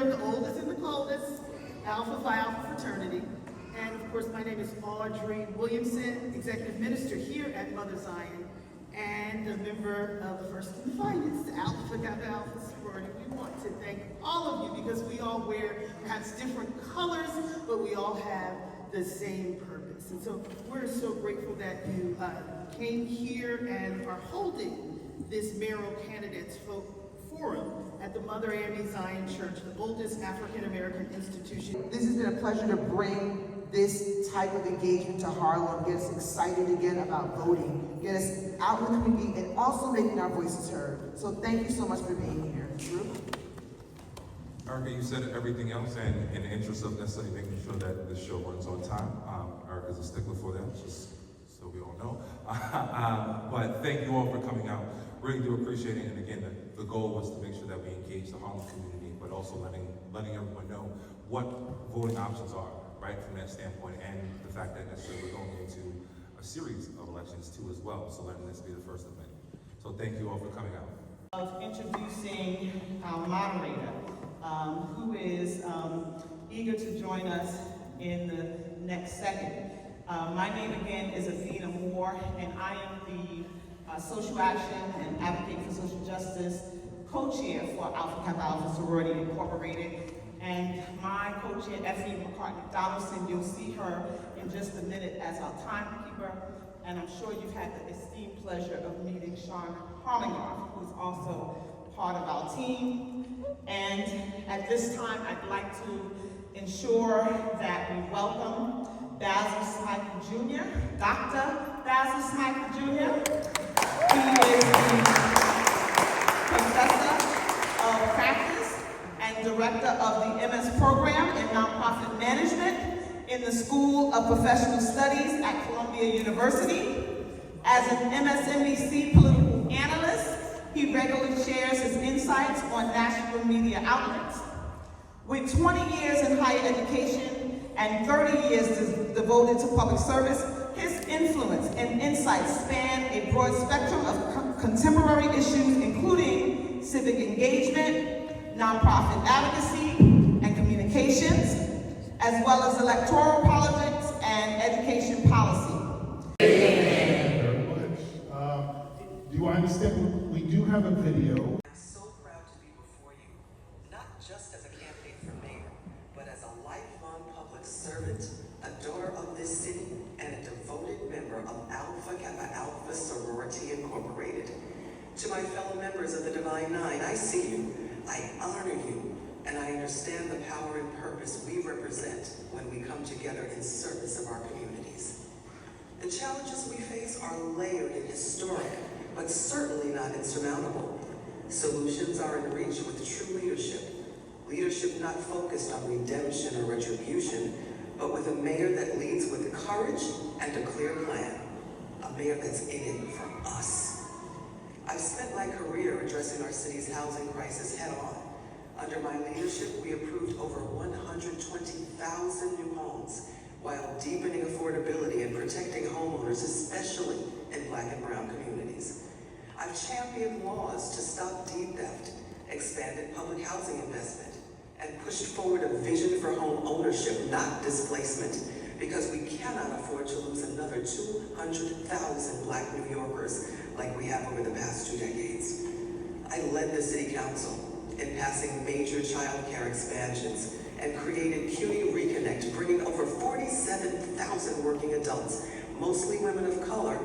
of the oldest and the coldest, Alpha Phi Alpha fraternity. And of course, my name is Audrey Williamson, Executive Minister here at Mother Zion, and a member of the First and Finest, Alpha Kappa Alpha sorority. We want to thank all of you because we all wear perhaps different colors, but we all have the same purpose. And so we're so grateful that you came here and are holding this Mayoral Candidates Forum at the Mother AME Zion Church, the oldest African-American institution. This has been a pleasure to bring this type of engagement to Harlem, get us excited again about voting, get us out in the community, and also making our voices heard. So thank you so much for being here. Drew? Erica, you said everything else, and in the interest of necessarily making sure that the show runs on time, Erica's a stickler for that, just so we all know. But thank you all for coming out. Really do appreciate it. And again, the goal was to make sure that we engage the Harlem community, but also letting everyone know what voting options are, right, from that standpoint, and the fact that necessarily we're going into a series of elections too as well, so letting this be the first of many. So thank you all for coming out. Of introducing our moderator, who is eager to join us in the next second. My name again is Avina Moore, and I am the Social Action and Advocate for Social Justice co-chair for Alpha Kappa Alpha Sorority Incorporated. And my co-chair, Effie McCartney Donaldson, you'll see her in just a minute as our timekeeper. And I'm sure you've had the esteemed pleasure of meeting Sean Harlingoff, who's also part of our team. And at this time, I'd like to ensure that we welcome Basil Smythe Jr., Dr. Basil Smythe Jr. He is the Professor of Practice and Director of the MS Program in Nonprofit Management in the School of Professional Studies at Columbia University. As an MSNBC political analyst, he regularly shares his insights on national media outlets. With 20 years in higher education and 30 years devoted to public service, his influence and insights span a broad spectrum of contemporary issues, including civic engagement, nonprofit advocacy and communications, as well as electoral politics and education policy. Thank you very much. Do I understand? We do have a video. I'm so proud to be before you, not just as a candidate for mayor, but as a lifelong public servant, a daughter of this city, and a devoted member of Alpha Kappa Alpha Sorority Incorporated. To my fellow members of the Divine Nine, I see you, I honor you, and I understand the power and purpose we represent when we come together in service of our communities. The challenges we face are layered and historic, but certainly not insurmountable. Solutions are in reach with true leadership. Leadership not focused on redemption or retribution, but with a mayor that leads with courage and a clear plan. A mayor that's in it for us. I've spent my career addressing our city's housing crisis head on. Under my leadership, we approved over 120,000 new homes while deepening affordability and protecting homeowners, especially in Black and brown communities. I've championed laws to stop deed theft, expanded public housing investment, and pushed forward a vision for home ownership, not displacement, because we cannot afford to lose another 200,000 Black New Yorkers like we have over the past 2 decades. I led the City Council in passing major child care expansions and created CUNY Reconnect, bringing over 47,000 working adults, mostly women of color,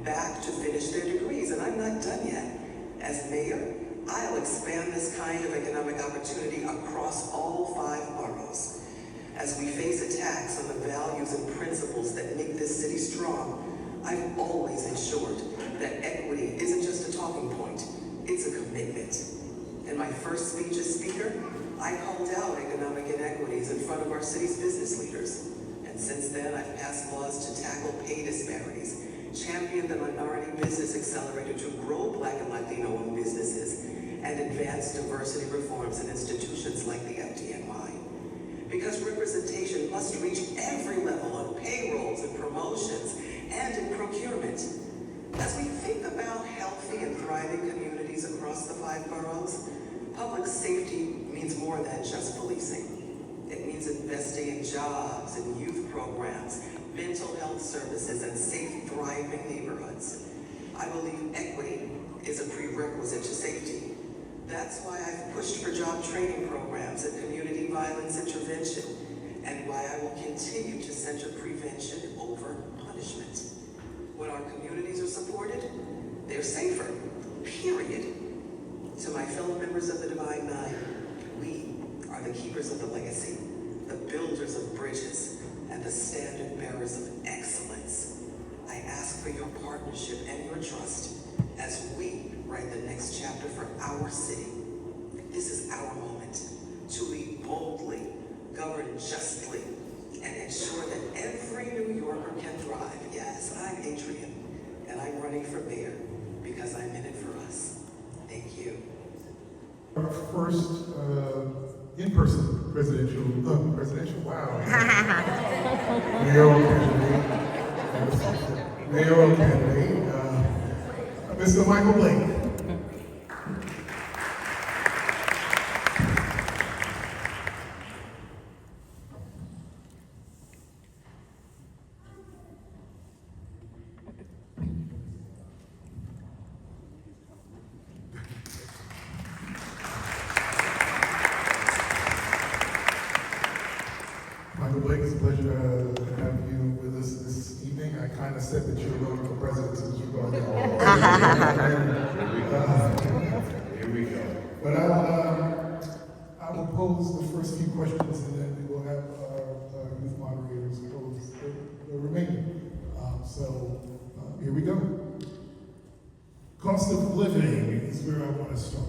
back to finish their degrees, and I'm not done yet. As mayor, I'll expand this kind of economic opportunity across all 5 boroughs. As we face attacks on the values and principles that make this city strong, I've always ensured that equity isn't just a talking point, it's a commitment. In my first speech as speaker, I called out economic inequities in front of our city's business leaders. And since then, I've passed laws to tackle pay disparities, championed the Minority Business Accelerator to grow Black and Latino-owned businesses, and advance diversity reforms in institutions like the FDNY. Because representation must reach every level on payrolls and promotions and in procurement. As we think about healthy and thriving communities across the 5 boroughs, public safety means more than just police. investing in jobs and youth programs, mental health services, and safe, thriving neighborhoods. I believe equity is a prerequisite to safety. That's why I've pushed for job training programs and community violence intervention, and why I will continue to center prevention over punishment. When our communities are supported, they're safer, period. To my fellow members of the Divine Nine, we are the keepers of the legacy, the builders of bridges, and the standard bearers of excellence. I ask for your partnership and your trust as we write the next chapter for our city. This is our moment to lead boldly, govern justly, and ensure that every New Yorker can thrive. Yes, I'm Adrian, and I'm running for mayor because I'm in it for us. Thank you. Our first in-person presidential, wow. Mayoral candidate, Mr. Michael Blake. Michael Blake, it's a pleasure to have you with us this evening. I kind of said that you were running for president since you brought it all. Here we go. But I will pose the first few questions, and then we will have our youth moderators pose the remainder. Here we go. Cost of living is where I want to start.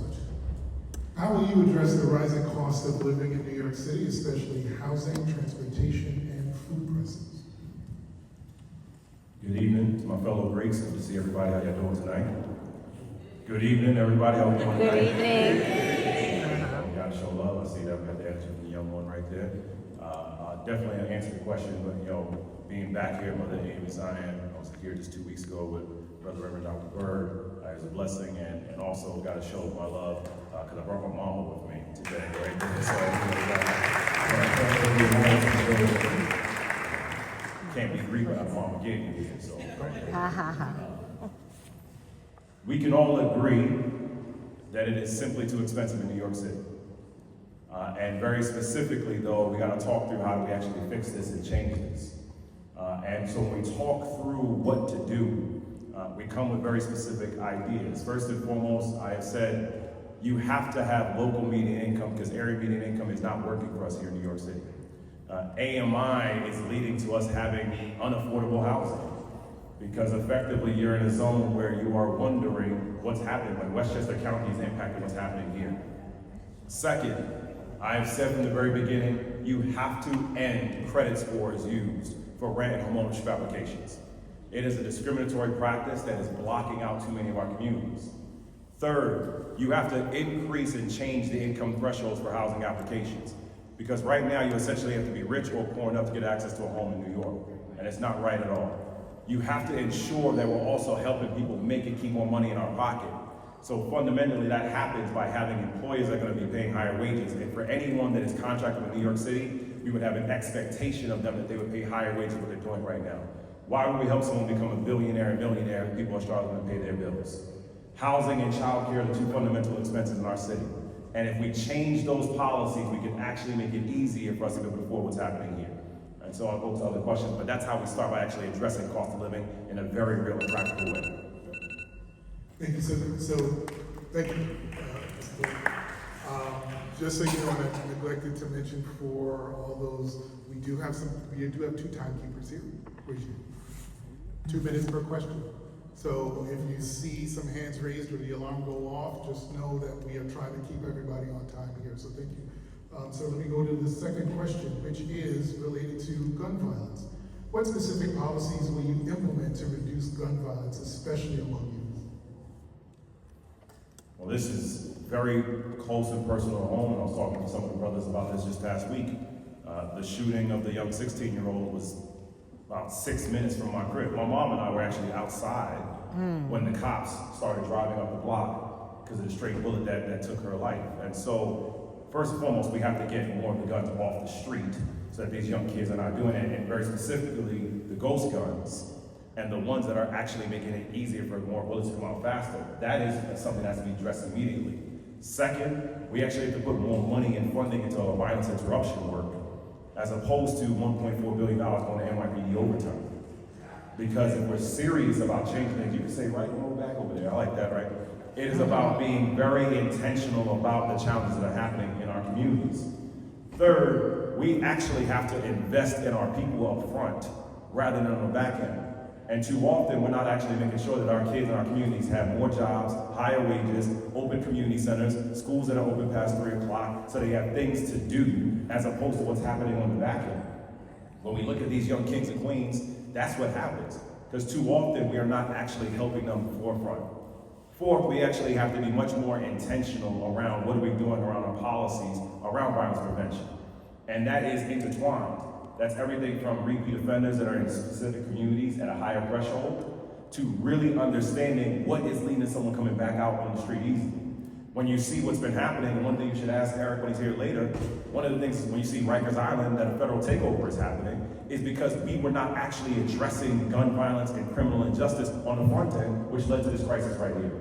How will you address the rising cost of living in New York City, especially housing, transportation, and food prices? Good evening to my fellow Greeks. Good to see everybody. How y'all doing tonight? Good evening, everybody. How you doing tonight? Good evening. You gotta show love. I see that we got the attitude from the young one right there. Definitely answer the question, but being back here, Mother AME Zion, I was here just 2 weeks ago with Brother Reverend Dr. Bird. It was a blessing, and also got to show my love because I brought my mama with me today, right there. So can't be Greek without mama getting here. So we can all agree that it is simply too expensive in New York City. And very specifically, though, we got to talk through how do we actually fix this and change this. And so when we talk through what to do, we come with very specific ideas. First and foremost, I have said you have to have local median income because area median income is not working for us here in New York City. AMI is leading to us having unaffordable housing because effectively you're in a zone where you are wondering what's happening when Westchester County is impacting what's happening here. Second, I have said from the very beginning, you have to end credit scores used for rent and homeownership applications. It is a discriminatory practice that is blocking out too many of our communities. Third, you have to increase and change the income thresholds for housing applications. Because right now you essentially have to be rich or poor enough to get access to a home in New York. And it's not right at all. You have to ensure that we're also helping people make and keep more money in our pocket. So fundamentally that happens by having employees that are going to be paying higher wages. And for anyone that is contracted with New York City, we would have an expectation of them that they would pay higher wages than what they're doing right now. Why would we help someone become a billionaire and millionaire if people are struggling to pay their bills? Housing and childcare are the two fundamental expenses in our city. And if we change those policies, we can actually make it easier for us to be able to afford what's happening here. And so I'll go to other questions, but that's how we start by actually addressing cost of living in a very real and practical way. Thank you, sir. So thank you, Mr. Blake. Just so you know, I neglected to mention for all those, we do have two timekeepers here. 2 minutes per question. So if you see some hands raised or the alarm go off, just know that we are trying to keep everybody on time here. So thank you. So let me go to the second question, which is related to gun violence. What specific policies will you implement to reduce gun violence, especially among youth? Well, this is very close and personal to home, and I was talking to some of the brothers about this just last week. The shooting of the young 16-year-old was about 6 minutes from my crib. My mom and I were actually outside when the cops started driving up the block because of the stray bullet that took her life. And so, first and foremost, we have to get more of the guns off the street so that these young kids are not doing it, and very specifically the ghost guns and the ones that are actually making it easier for more bullets to come out faster. That is something that has to be addressed immediately. Second, we actually have to put more money and funding into our violence interruption work, as opposed to $1.4 billion going to NYPD overtime. Because if we're serious about changing things, you can say, right, go back over there, I like that, right? It is about being very intentional about the challenges that are happening in our communities. Third, we actually have to invest in our people up front rather than on the back end. And too often, we're not actually making sure that our kids in our communities have more jobs, higher wages, open community centers, schools that are open past 3 o'clock, so they have things to do, as opposed to what's happening on the back end. When we look at these young kings and queens, that's what happens. Because too often, we are not actually helping them forefront. Fourth, we actually have to be much more intentional around what are we doing around our policies around violence prevention. And that is intertwined. That's everything from repeat offenders that are in specific communities at a higher threshold to really understanding what is leading to someone coming back out on the street easily. When you see what's been happening, and one thing you should ask Eric when he's here later, one of the things when you see Rikers Island that a federal takeover is happening is because we were not actually addressing gun violence and criminal injustice on the front end, which led to this crisis right here.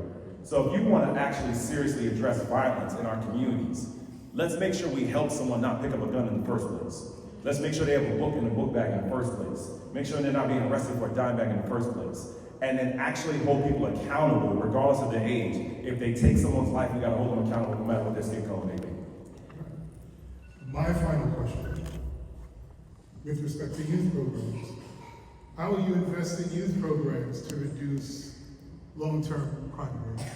So if you want to actually seriously address violence in our communities, let's make sure we help someone not pick up a gun in the first place. Let's make sure they have a book in the book bag in the first place. Make sure they're not being arrested for a dime bag in the first place. And then actually hold people accountable regardless of their age. If they take someone's life, we gotta hold them accountable no matter what their skin color may be. My final question, with respect to youth programs, how will you invest in youth programs to reduce long-term crime rates?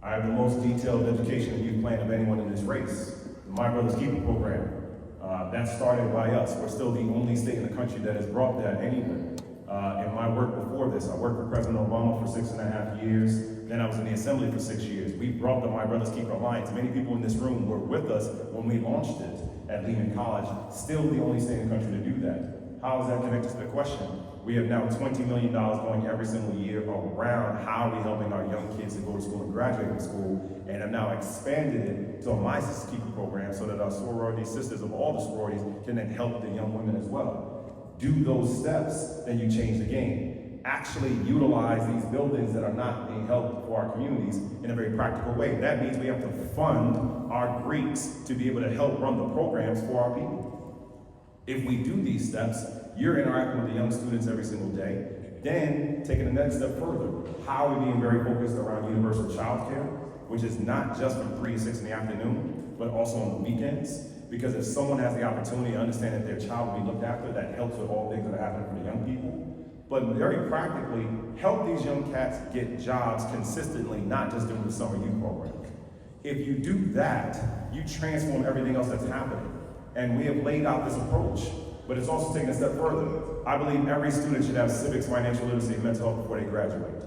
I have the most detailed education and youth plan of anyone in this race. The My Brother's Keeper program, that started by us. We're still the only state in the country that has brought that anywhere. In my work before this, I worked for President Obama for 6.5 years. Then I was in the Assembly for 6 years. We brought the My Brother's Keeper Alliance. Many people in this room were with us when we launched it at Lehman College. Still the only state in the country to do that. How is that connected to the question? We have now $20 million going every single year around how are we helping our young kids to go to school and graduate from school, and have now expanded it to a My Sister's Keeper program so that our sorority sisters of all the sororities can then help the young women as well. Do those steps, then you change the game. Actually utilize these buildings that are not being helped for our communities in a very practical way. That means we have to fund our Greeks to be able to help run the programs for our people. If we do these steps, you're interacting with the young students every single day. Then, taking the next step further, how are we being very focused around universal child care, which is not just from 3 to 6 in the afternoon, but also on the weekends. Because if someone has the opportunity to understand that their child will be looked after, that helps with all things that are happening for the young people. But very practically, help these young cats get jobs consistently, not just during the summer youth program. If you do that, you transform everything else that's happening. And we have laid out this approach, but it's also taken a step further. I believe every student should have civics, financial literacy, and mental health before they graduate.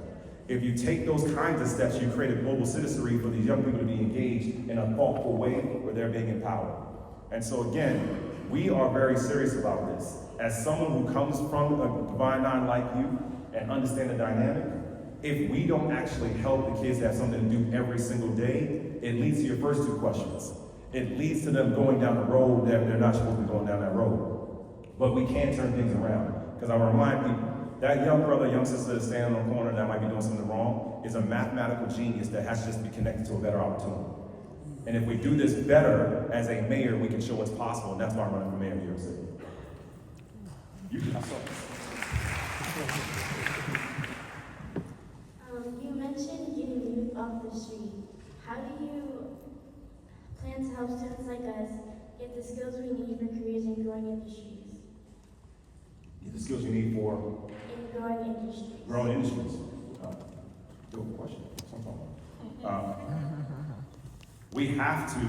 If you take those kinds of steps, you create a global citizenry for these young people to be engaged in a thoughtful way where they're being empowered. And so again, we are very serious about this. As someone who comes from a Divine Nine like you and understand the dynamic, if we don't actually help the kids have something to do every single day, it leads to your first two questions. It leads to them going down a road that they're not supposed to be going down that road. But we can turn things around. Because I remind people, that young brother, young sister that's standing on the corner that might be doing something wrong is a mathematical genius that has to just be connected to a better opportunity. And if we do this better as a mayor, we can show what's possible, and that's why I'm running for mayor of New York City. You mentioned getting youth off the street. How do you plan to help students like us get the skills we need for careers in growing industries? Get the skills you need for In growing industries. growing industries. Good question. We have to,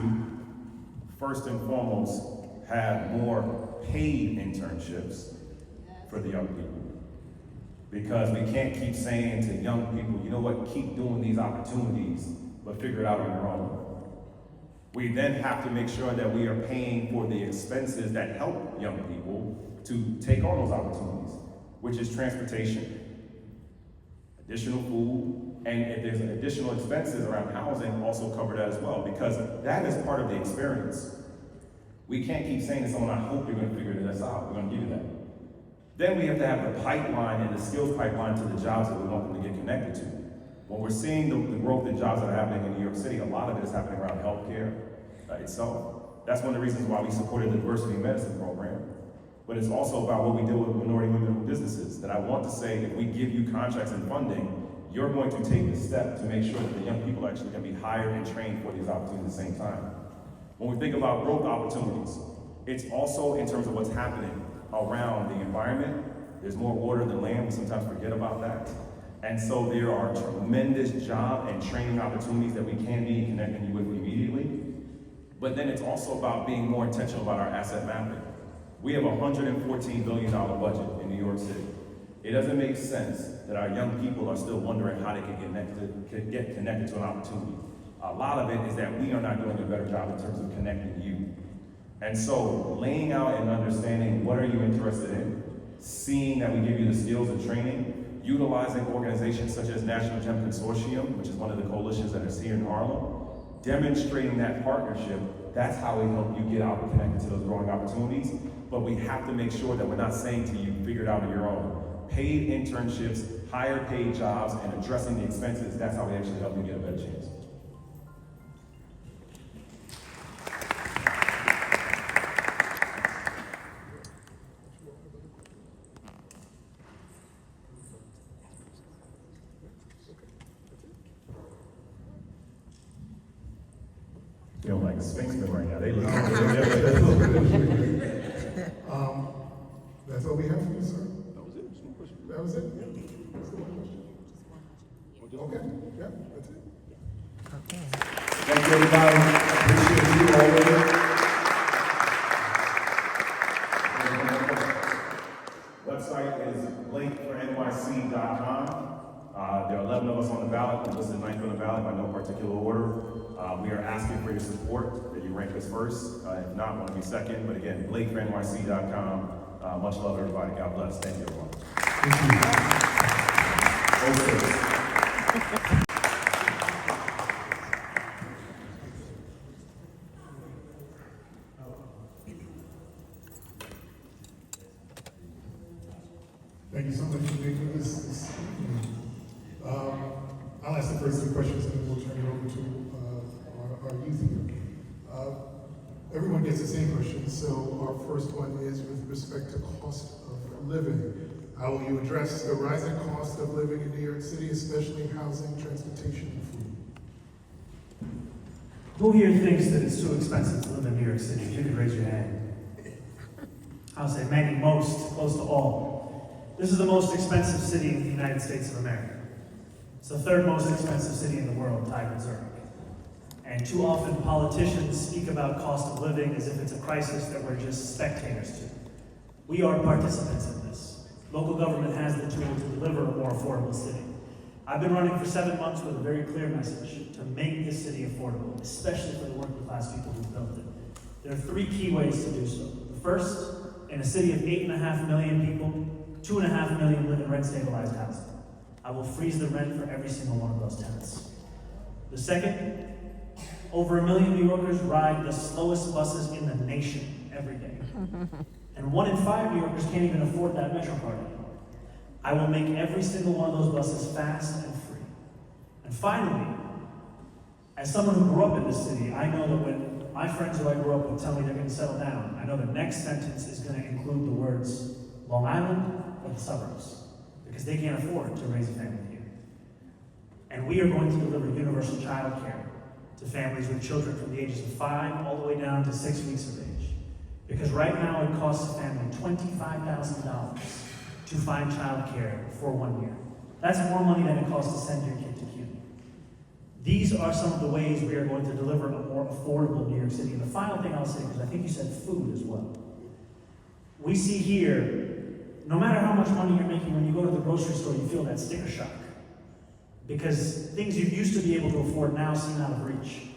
first and foremost, have more paid internships for the young people. Because we can't keep saying to young people, you know what, keep doing these opportunities, but figure it out on your own. We then have to make sure that we are paying for the expenses that help young people to take on those opportunities, which is transportation, additional food, and if there's additional expenses around housing, also cover that as well, because that is part of the experience. We can't keep saying to someone, I hope you're going to figure this out. We're going to give you that. Then we have to have the pipeline and the skills pipeline to the jobs that we want them to get connected to. When we're seeing the growth in jobs that are happening in New York City, a lot of it is happening around healthcare itself. That's one of the reasons why we supported the diversity in medicine program. But it's also about what we do with minority women businesses, that I want to say, if we give you contracts and funding, you're going to take the step to make sure that the young people actually can be hired and trained for these opportunities at the same time. When we think about growth opportunities, it's also in terms of what's happening around the environment. There's more water than land, we sometimes forget about that. And so there are tremendous job and training opportunities that we can be connecting you with immediately. But then it's also about being more intentional about our asset mapping. We have a $114 billion budget in New York City. It doesn't make sense that our young people are still wondering how they can get connected to an opportunity. A lot of it is that we are not doing a better job in terms of connecting you. And so laying out and understanding what are you interested in, seeing that we give you the skills and training, utilizing organizations such as National Gem Consortium, which is one of the coalitions that is here in Harlem, demonstrating that partnership, that's how we help you get out and connected to those growing opportunities. But we have to make sure that we're not saying to you, figure it out on your own. Paid internships, higher paid jobs, and addressing the expenses, that's how we actually help you get a better chance. Feel like a Sphinxman right now. They look That's all we have for you, sir. That was it. Just one question. That was it? That's the one question. Okay, yeah, that's it. Thank you, everybody. Appreciate you all of it. Website is blakefornyc.com. There are 11 of us on the ballot. We're listed 9th on the ballot by no particular order. We are asking for your support, that you rank us first. If not, want to be second. But again, blakefornyc.com. Much love, everybody. God bless. Thank you, everyone. Thank you so much for making this evening. I'll ask the first three questions and then we'll turn it over to our youth here. Everyone gets the same question, so our first one is with respect to cost of living. How will you address the rising cost of living in New York City, especially housing, transportation, and food? Who here thinks that it's too expensive to live in New York City? If you could raise your hand. I'll say many, most, close to all. This is the most expensive city in the United States of America. It's the third most expensive city in the world, tied with Zurich. And too often politicians speak about cost of living as if it's a crisis that we're just spectators to. We are participants in this. Local government has the tool to deliver a more affordable city. I've been running for 7 months with a very clear message to make this city affordable, especially for the working class people who built it. There are 3 key ways to do so. The first, in a city of 8.5 million people, 2.5 million live in rent-stabilized housing. I will freeze the rent for every single one of those tenants. The second, over 1 million New Yorkers ride the slowest buses in the nation every day. And 1 in 5 New Yorkers can't even afford that Metro card anymore. I will make every single one of those buses fast and free. And finally, as someone who grew up in this city, I know that when my friends who I grew up with tell me they're going to settle down, I know the next sentence is going to include the words Long Island or the suburbs, because they can't afford to raise a family here. And we are going to deliver universal child care to families with children from the ages of 5 all the way down to 6 weeks of age. Because right now it costs a family $25,000 to find child care for 1 year. That's more money than it costs to send your kid to CUNY. These are some of the ways we are going to deliver a more affordable New York City. And the final thing I'll say, because I think you said food as well. We see here, no matter how much money you're making, when you go to the grocery store, you feel that sticker shock. Because things you used to be able to afford now seem out of reach.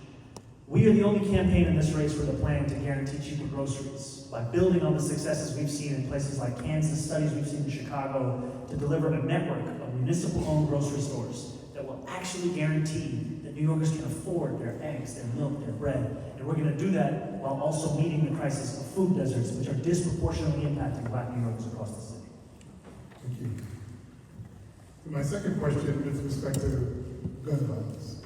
We are the only campaign in this race with a plan to guarantee cheaper groceries by building on the successes we've seen in places like Kansas, studies we've seen in Chicago, to deliver a network of municipal-owned grocery stores that will actually guarantee that New Yorkers can afford their eggs, their milk, their bread. And And we're going to do that while also meeting the crisis of food deserts, which are disproportionately impacting Black New Yorkers across the city. Thank you. My second question with respect to gun violence.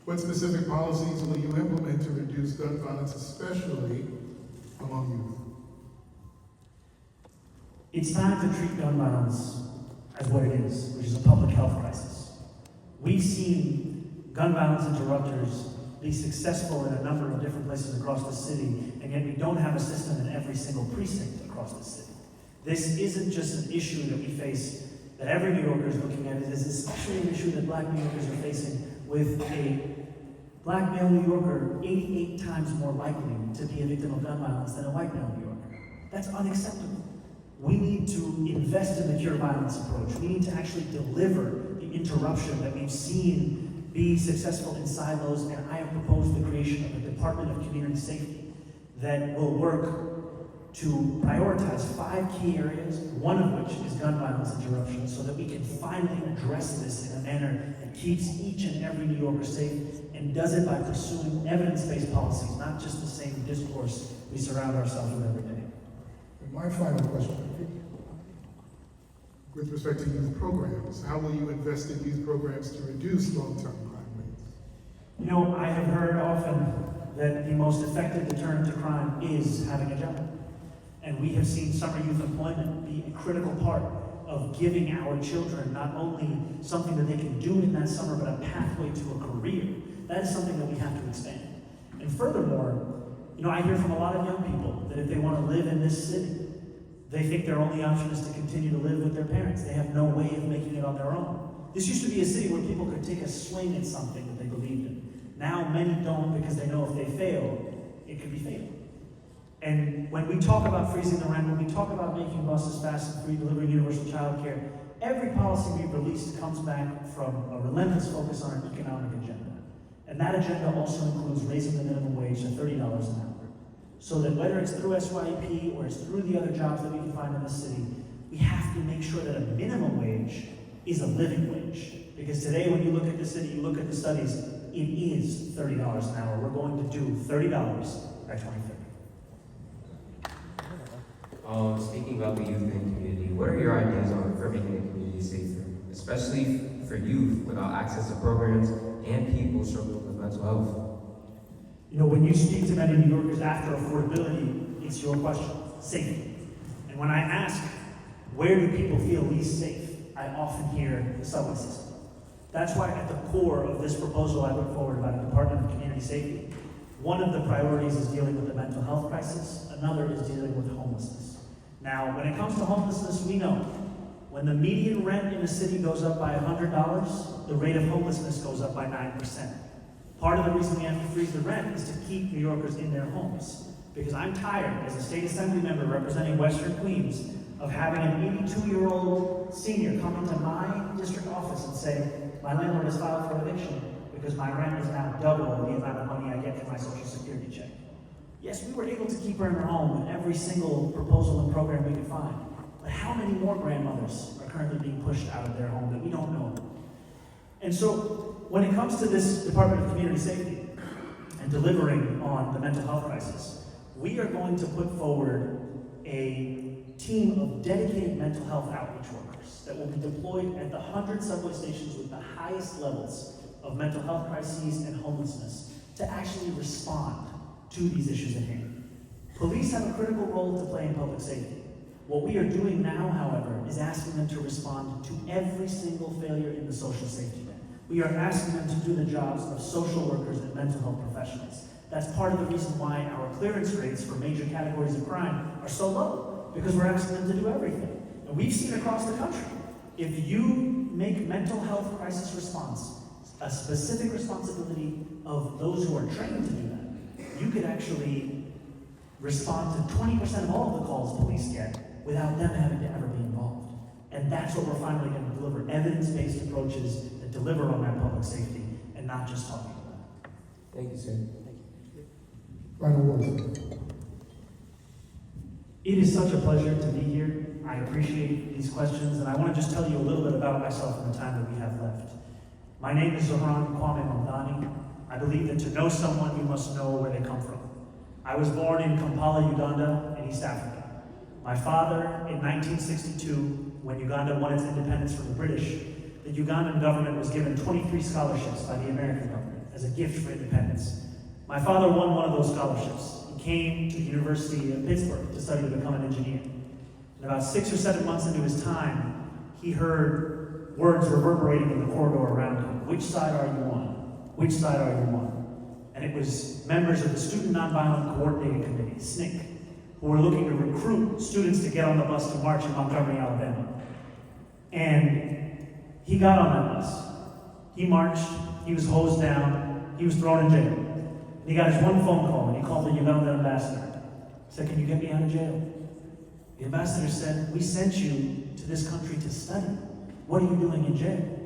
What specific policies will you implement to reduce gun violence, especially among youth? It's time to treat gun violence as what it is, which is a public health crisis. We've seen gun violence interrupters be successful in a number of different places across the city, and yet we don't have a system in every single precinct across the city. This isn't just an issue that we face, that every New Yorker is looking at. It is especially an issue that Black New Yorkers are facing, with a Black male New Yorker 88 times more likely to be a victim of gun violence than a white male New Yorker. That's unacceptable. We need to invest in the cure violence approach. We need to actually deliver the interruption that we've seen be successful in silos, and I have proposed the creation of a Department of Community Safety that will work to prioritize 5 key areas, one of which is gun violence interruption, so that we can finally address this in a manner that keeps each and every New Yorker safe, and does it by pursuing evidence-based policies, not just the same discourse we surround ourselves with every day. And my final question, with respect to youth programs, how will you invest in youth programs to reduce long-term crime rates? You know, I have heard often that the most effective deterrent to crime is having a job. And we have seen summer youth employment be a critical part of giving our children not only something that they can do in that summer, but a pathway to a career. That is something that we have to expand. And furthermore, you know, I hear from a lot of young people that if they want to live in this city, they think their only option is to continue to live with their parents. They have no way of making it on their own. This used to be a city where people could take a swing at something that they believed in. Now many don't, because they know if they fail, it could be fatal. And when we talk about freezing the rent, when we talk about making buses fast and free, delivering universal child care, every policy we've released comes back from a relentless focus on an economic agenda. And that agenda also includes raising the minimum wage to $30 an hour. So that whether it's through SYP or it's through the other jobs that we can find in the city, we have to make sure that a minimum wage is a living wage. Because today when you look at the city, you look at the studies, it is $30 an hour. We're going to do $30 by 2030. Speaking about the youth and community, what are your ideas for making the community safer, especially for youth without access to programs and people struggling with mental health? You know, when you speak to many New Yorkers after affordability, it's your question, safety. And when I ask, where do people feel least safe, I often hear the subway system. That's why at the core of this proposal I put forward about the Department of Community Safety, one of the priorities is dealing with the mental health crisis, another is dealing with homelessness. Now, when it comes to homelessness, we know when the median rent in a city goes up by $100, the rate of homelessness goes up by 9%. Part of the reason we have to freeze the rent is to keep New Yorkers in their homes. Because I'm tired, as a state assembly member representing Western Queens, of having an 82-year-old senior come into my district office and say, my landlord has filed for eviction because my rent is now double the amount of money I get from my Social Security check. Yes, we were able to keep her in her home with every single proposal and program we could find. But how many more grandmothers are currently being pushed out of their home that we don't know? And so, when it comes to this Department of Community Safety and delivering on the mental health crisis, we are going to put forward a team of dedicated mental health outreach workers that will be deployed at the 100 subway stations with the highest levels of mental health crises and homelessness to actually respond to these issues at hand. Police have a critical role to play in public safety. What we are doing now, however, is asking them to respond to every single failure in the social safety net. We are asking them to do the jobs of social workers and mental health professionals. That's part of the reason why our clearance rates for major categories of crime are so low, because we're asking them to do everything. And we've seen across the country, if you make mental health crisis response a specific responsibility of those who are trained to do that, you could actually respond to 20% of all of the calls police get without them having to ever be involved. And that's what we're finally going to deliver, evidence-based approaches that deliver on that public safety and not just talking about it. Thank you, sir. Final words. It is such a pleasure to be here. I appreciate these questions, and I want to just tell you a little bit about myself in the time that we have left. My name is Zohran Kwame Mamdani. I believe that to know someone, you must know where they come from. I was born in Kampala, Uganda, in East Africa. My father, in 1962, when Uganda won its independence from the British, the Ugandan government was given 23 scholarships by the American government as a gift for independence. My father won one of those scholarships. He came to the University of Pittsburgh to study to become an engineer. And about 6 or 7 months into his time, he heard words reverberating in the corridor around him. Which side are you on? Which side are you on? And it was members of the Student Nonviolent Coordinating Committee, SNCC, who were looking to recruit students to get on the bus to march in Montgomery, Alabama. And he got on that bus. He marched, he was hosed down, he was thrown in jail. And he got his one phone call, and he called the Ugandan ambassador. He said, "Can you get me out of jail?" The ambassador said, "We sent you to this country to study. What are you doing in jail?"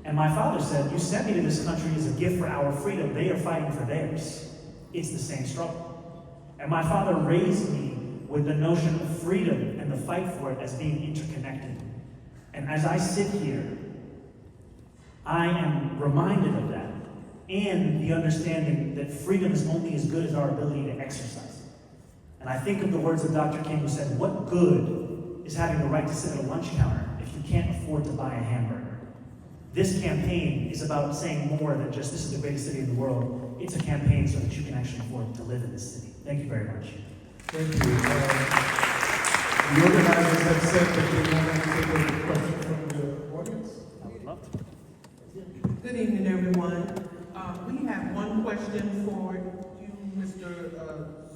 And my father said, "You sent me to this country as a gift for our freedom. They are fighting for theirs. It's the same struggle." And my father raised me with the notion of freedom and the fight for it as being interconnected. And as I sit here, I am reminded of that and the understanding that freedom is only as good as our ability to exercise it. And I think of the words of Dr. King, who said, "What good is having the right to sit at a lunch counter if you can't afford to buy a hamburger?" This campaign is about saying more than just this is the greatest city in the world. It's a campaign so that you can actually afford to live in this city. Thank you very much. Thank you. The organizers have said that they want to take a question from the audience. I would love to. Good evening, everyone. We have one question for you, Mr.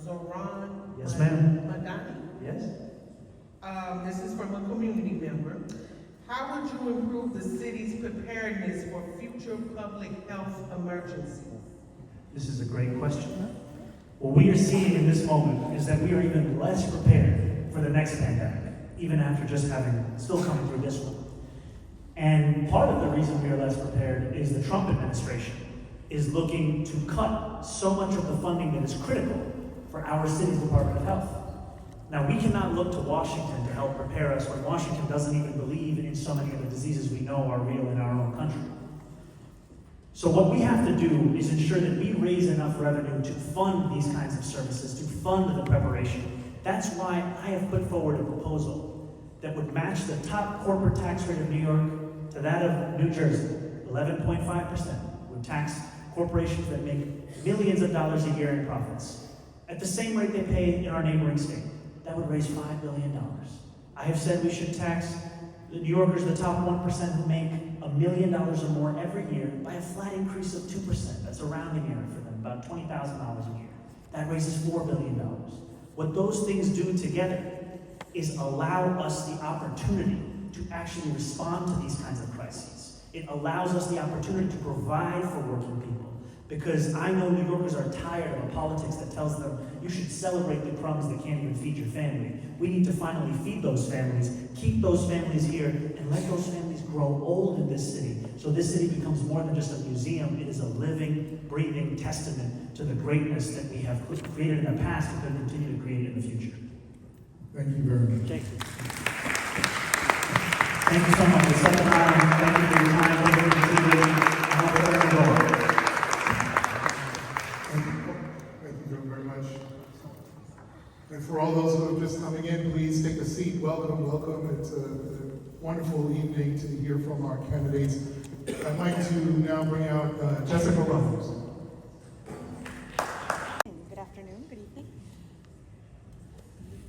Zoran. Yes, ma'am. Madani. Yes? This is from a community member. How would you improve the city's preparedness for future public health emergencies? This is a great question. What we are seeing in this moment is that we are even less prepared for the next pandemic, even after just still coming through this one. And part of the reason we are less prepared is the Trump administration is looking to cut so much of the funding that is critical for our city's Department of Health. Now, we cannot look to Washington to help prepare us when Washington doesn't even believe in so many of the diseases we know are real in our own country. So what we have to do is ensure that we raise enough revenue to fund these kinds of services, to fund the preparation. That's why I have put forward a proposal that would match the top corporate tax rate of New York to that of New Jersey. 11.5% would tax corporations that make millions of dollars a year in profits at the same rate they pay in our neighboring state. That would raise $5 billion. I have said we should tax the New Yorkers, the top 1% who make $1 million or more every year, by a flat increase of 2%. That's a rounding error for them, about $20,000 a year. That raises $4 billion. What those things do together is allow us the opportunity to actually respond to these kinds of crises. It allows us the opportunity to provide for working people. Because I know New Yorkers are tired of a politics that tells them you should celebrate the crumbs that can't even feed your family. We need to finally feed those families, keep those families here, and let those families grow old in this city. So this city becomes more than just a museum. It is a living, breathing testament to the greatness that we have created in the past and can continue to create in the future. Thank you very much. Thank you. Thank you so much. It's such an honor. Thank you for your time. Thank you for your consideration. I hope everyone goes. Thank you very much. And for all those who are just coming in, please take a seat. Welcome, welcome. It's a wonderful evening to hear from our candidates. I'd like to now bring out Jessica Ruffles. Good afternoon, good evening.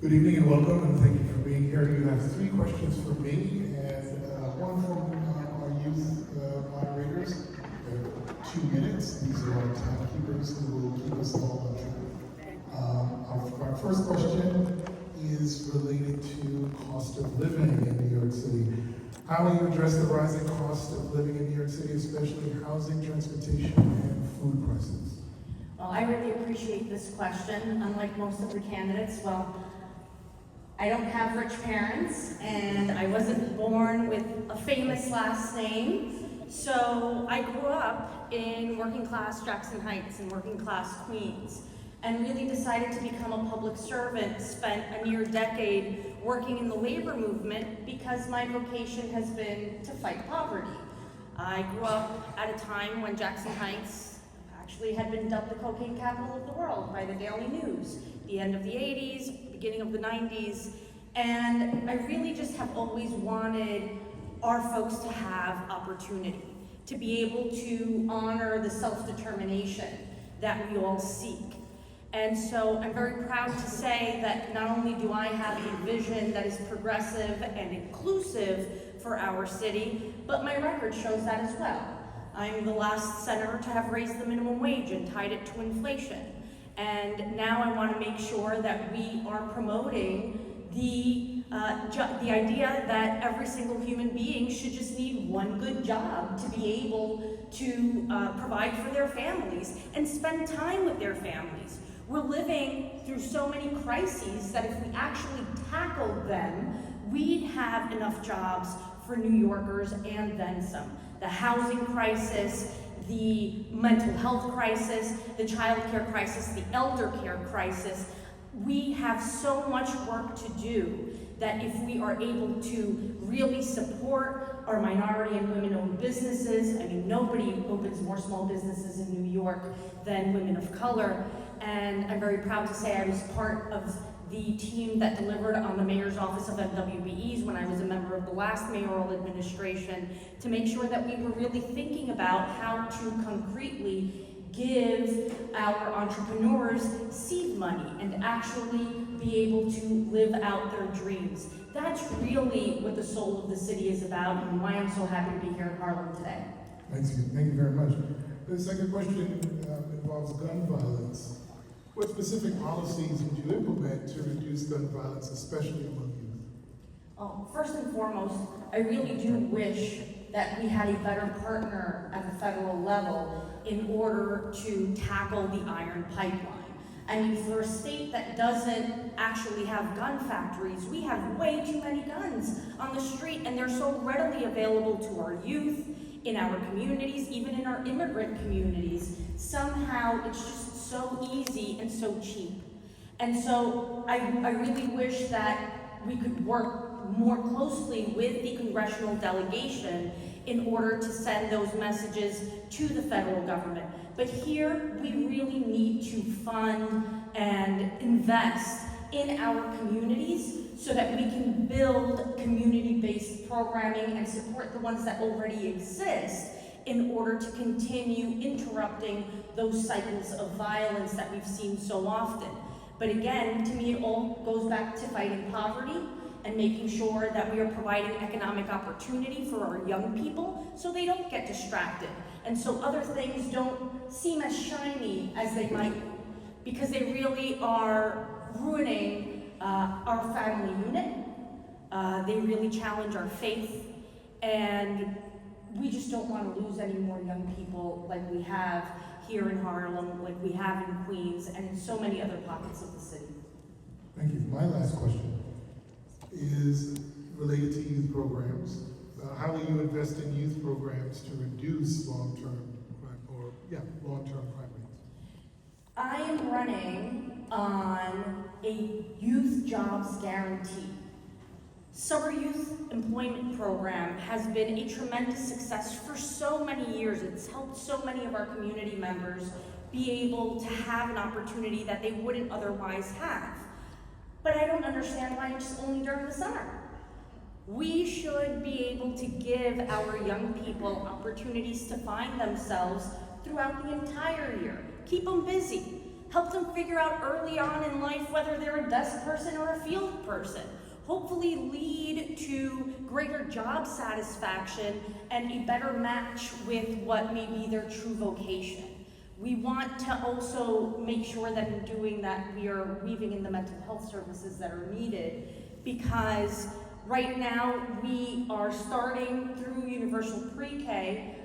Good evening and welcome, and thank you for being here. You have 3 questions for me and one from our youth moderators. 2 minutes. These are our timekeepers who will keep us all on track. Our first question is related to cost of living in New York City. How will you address the rising cost of living in New York City, especially housing, transportation, and food prices? Well, I really appreciate this question. Unlike most of the candidates, I don't have rich parents, and I wasn't born with a famous last name. So I grew up in working class Jackson Heights and working class Queens, and really decided to become a public servant, spent a near decade working in the labor movement because my vocation has been to fight poverty. I grew up at a time when Jackson Heights Actually had been dubbed the cocaine capital of the world by the Daily News, the end of the 80s, beginning of the 90s. And I really just have always wanted our folks to have opportunity, to be able to honor the self-determination that we all seek. And so I'm very proud to say that not only do I have a vision that is progressive and inclusive for our city, but my record shows that as well. I'm the last senator to have raised the minimum wage and tied it to inflation. And now I want to make sure that we are promoting the idea that every single human being should just need one good job to be able to provide for their families and spend time with their families. We're living through so many crises that if we actually tackled them, we'd have enough jobs for New Yorkers and then some. The housing crisis, the mental health crisis, the child care crisis, the elder care crisis. We have so much work to do that if we are able to really support our minority and women-owned businesses, I mean, nobody opens more small businesses in New York than women of color, and I'm very proud to say I was part of the team that delivered on the Mayor's Office of MWBEs when I was a member of the last mayoral administration to make sure that we were really thinking about how to concretely give our entrepreneurs seed money and actually be able to live out their dreams. That's really what the soul of the city is about and why I'm so happy to be here in Harlem today. Thank you very much. The second question involves gun violence. What specific policies would you implement to reduce gun violence, especially among youth? Oh, first and foremost, I really do wish that we had a better partner at the federal level in order to tackle the iron pipeline. I mean, for a state that doesn't actually have gun factories, we have way too many guns on the street, and they're so readily available to our youth, in our communities, even in our immigrant communities. Somehow, it's just so easy and so cheap. And so I really wish that we could work more closely with the congressional delegation in order to send those messages to the federal government. But here, we really need to fund and invest in our communities so that we can build community-based programming and support the ones that already exist in order to continue interrupting those cycles of violence that we've seen so often. But again, to me, it all goes back to fighting poverty and making sure that we are providing economic opportunity for our young people so they don't get distracted. And so other things don't seem as shiny as they might be, because they really are ruining our family unit. They really challenge our faith, and we just don't want to lose any more young people like we have here in Harlem, like we have in Queens, and in so many other pockets of the city. Thank you. My last question is related to youth programs. How will you invest in youth programs to reduce long-term crime rates? I am running on a youth jobs guarantee. Summer Youth Employment Program has been a tremendous success for so many years. It's helped so many of our community members be able to have an opportunity that they wouldn't otherwise have. But I don't understand why it's only during the summer. We should be able to give our young people opportunities to find themselves throughout the entire year. Keep them busy. Help them figure out early on in life whether they're a desk person or a field person. Hopefully lead to greater job satisfaction and a better match with what may be their true vocation. We want to also make sure that in doing that, we are weaving in the mental health services that are needed, because right now we are starting through universal pre-K,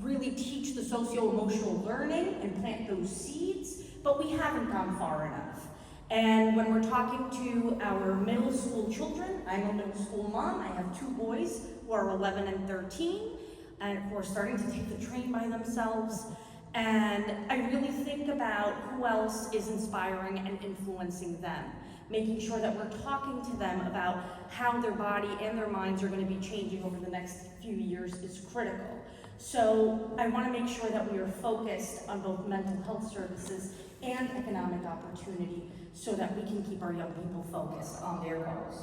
really teach the socio-emotional learning and plant those seeds, but we haven't gone far enough. And when we're talking to our middle school children, I'm a middle school mom, I have two boys who are 11 and 13, and who are starting to take the train by themselves. And I really think about who else is inspiring and influencing them, making sure that we're talking to them about how their body and their minds are going to be changing over the next few years is critical. So I want to make sure that we are focused on both mental health services and economic opportunity so that we can keep our young people focused on their goals.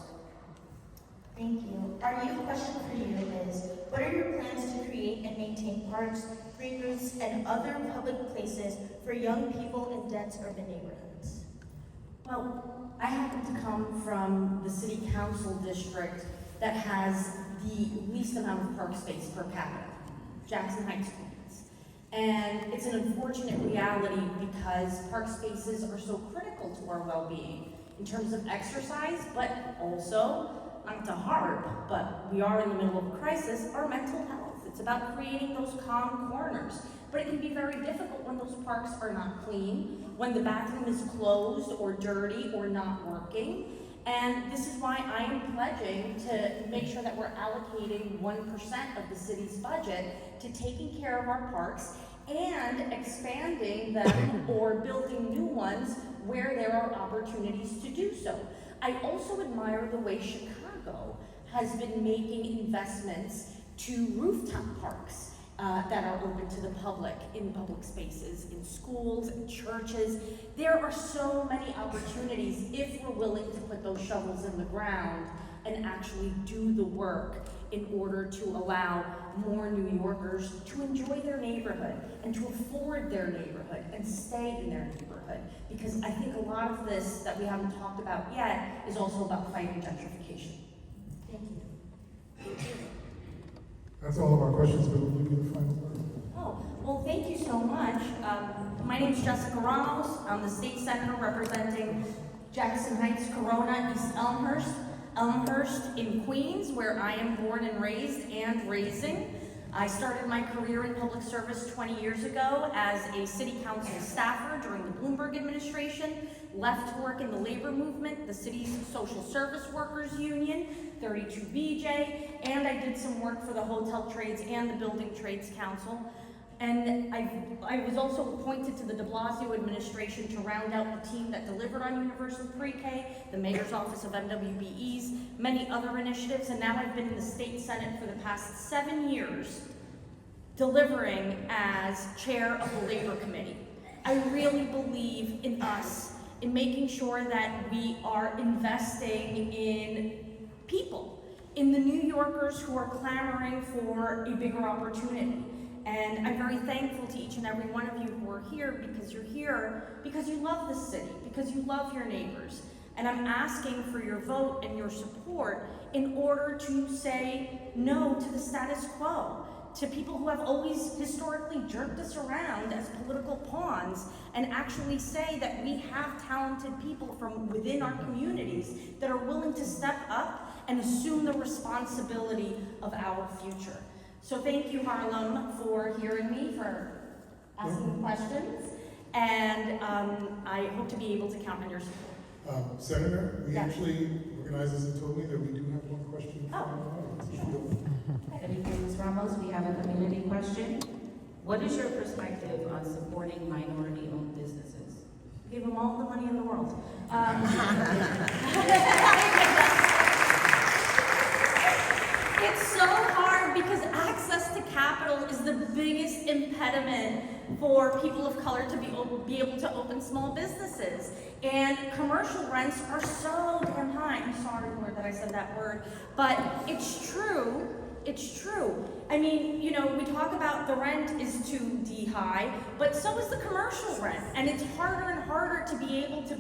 Thank you. Our youth question for you is, what are your plans to create and maintain parks, green roofs, and other public places for young people in dense urban neighborhoods? Well, I happen to come from the city council district that has the least amount of park space per capita, Jackson Heights, Queens. And it's an unfortunate reality because park spaces are so critical to our well-being in terms of exercise, but also, not to harp, but we are in the middle of a crisis, our mental health. It's about creating those calm corners. But it can be very difficult when those parks are not clean, when the bathroom is closed or dirty or not working. And this is why I am pledging to make sure that we're allocating 1% of the city's budget to taking care of our parks and expanding them or building new ones where there are opportunities to do so. I also admire the way Chicago has been making investments to rooftop parks that are open to the public, in public spaces, in schools, in churches. There are so many opportunities if we're willing to put those shovels in the ground and actually do the work in order to allow more New Yorkers to enjoy their neighborhood and to afford their neighborhood and stay in their neighborhood. Because I think a lot of this that we haven't talked about yet is also about fighting gentrification. Thank you. That's all of our questions, but we'll give you the final word. Oh, well, thank you so much. My name is Jessica Ramos. I'm the state senator representing Jackson Heights, Corona, East Elmhurst. Elmhurst in Queens, where I am born and raised and raising. I started my career in public service 20 years ago as a city council staffer during the Bloomberg administration, left to work in the labor movement, the city's social service workers union, 32BJ, and I did some work for the hotel trades and the building trades council. And I was also appointed to the de Blasio administration to round out the team that delivered on universal pre-K, the mayor's office of MWBEs, many other initiatives, and now I've been in the state senate for the past 7 years, delivering as chair of the labor committee. I really believe in us, in making sure that we are investing in people, in the New Yorkers who are clamoring for a bigger opportunity. And I'm very thankful to each and every one of you who are here because you love this city, because you love your neighbors. And I'm asking for your vote and your support in order to say no to the status quo, to people who have always historically jerked us around as political pawns, and actually say that we have talented people from within our communities that are willing to step up and assume the responsibility of our future. So thank you, Harlem, for hearing me, for asking questions, and I hope to be able to count on your support. Senator, we Yes. actually, organizers have told me that we do have one question from the audience. If you don't- Thank you, Ms. Ramos. We have a community question. What is your perspective on supporting minority-owned businesses? Give them all the money in the world. It's so hard because access to capital is the biggest impediment for people of color to be able to open small businesses. And commercial rents are so damn high. I'm sorry, Lord, that I said that word, but it's true. It's true. I mean, you know, we talk about the rent is too high, but so is the commercial rent. And it's harder and harder to be able to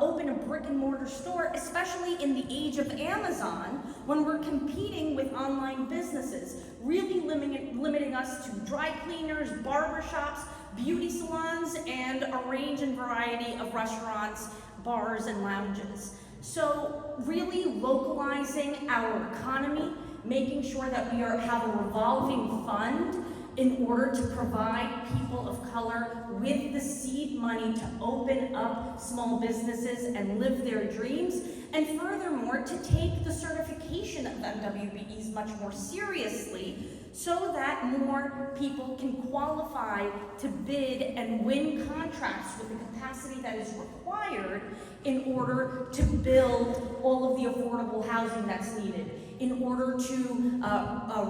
open a brick and mortar store, especially in the age of Amazon, when we're competing with online businesses, really limiting us to dry cleaners, barbershops, beauty salons, and a range and variety of restaurants, bars, and lounges. So really localizing our economy, making sure that we have a revolving fund in order to provide people of color with the seed money to open up small businesses and live their dreams, and furthermore, to take the certification of MWBEs much more seriously so that more people can qualify to bid and win contracts with the capacity that is required in order to build all of the affordable housing that's needed. in order to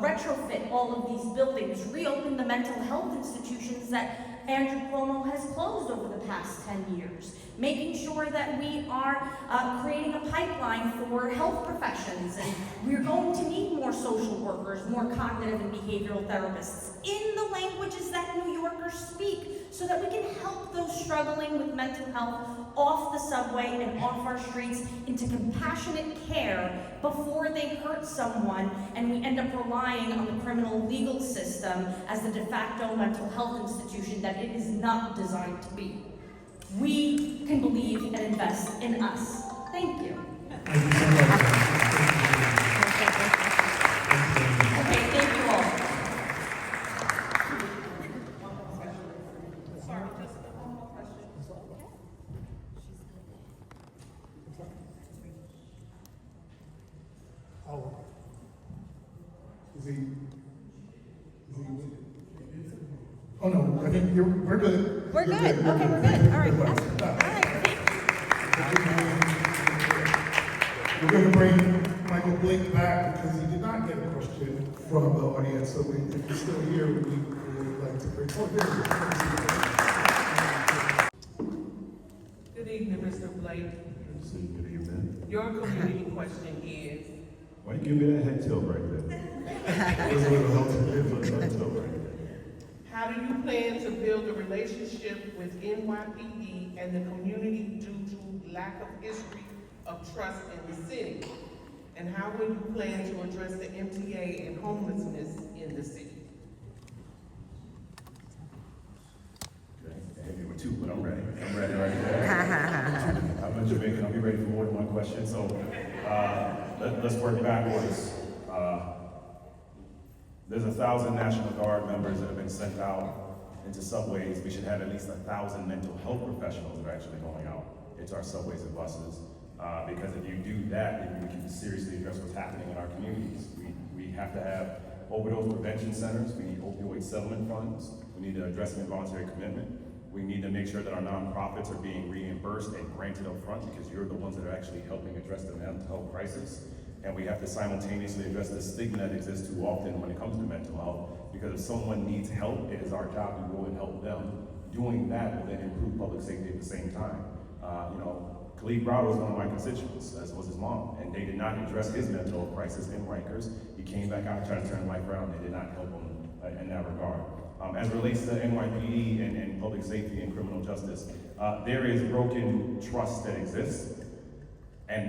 retrofit all of these buildings, reopen the mental health institutions that Andrew Cuomo has closed over the past 10 years, making sure that we are creating a pipeline for health professions, and we're going to need more social workers, more cognitive and behavioral therapists in the languages that New Yorkers speak, so that we can help those struggling with mental health off the subway and off our streets into compassionate care before they hurt someone, and we end up relying on the criminal legal system as the de facto mental health institution that it is not designed to be. We can believe and invest in us. Thank you. Thank you so much. Okay, thank you all. Sorry, just one more question. Oh. Is he? Oh no, I think we're good. We're good. Okay, we're good. All right. All right. We're going to bring Michael Blake back because he did not get a question from the audience. So if he's still here, we would like to bring. Oh, there Good evening, Mr. Blake. Good evening. Your community question is, Why you give me that head tilt right there? It was a little head tilt right there. how do you plan to build a relationship with NYPD and the community due to lack of history of trust in the city? And how will you plan to address the MTA and homelessness in the city? Okay, maybe we're two, but I'm ready. I'm ready right there. I'm in Jamaican. I'll be ready for more than one question. So let's work backwards. There's 1,000 National Guard members that have been sent out into subways. We should have at least 1,000 mental health professionals that are actually going out into our subways and buses. Because if you do that, then we can seriously address what's happening in our communities. We have to have overdose prevention centers. We need opioid settlement funds. We need to address involuntary commitment. We need to make sure that our nonprofits are being reimbursed and granted up front, because you're the ones that are actually helping address the mental health crisis. And we have to simultaneously address the stigma that exists too often when it comes to mental health, because if someone needs help, it is our job to go and help them. Doing that will then improve public safety at the same time. Khalid Browder was one of my constituents, as was his mom, and they did not address his mental health crisis in Rikers. He came back out and tried to turn life around. They did not help him in that regard. As it relates to NYPD and public safety and criminal justice, there is broken trust that exists,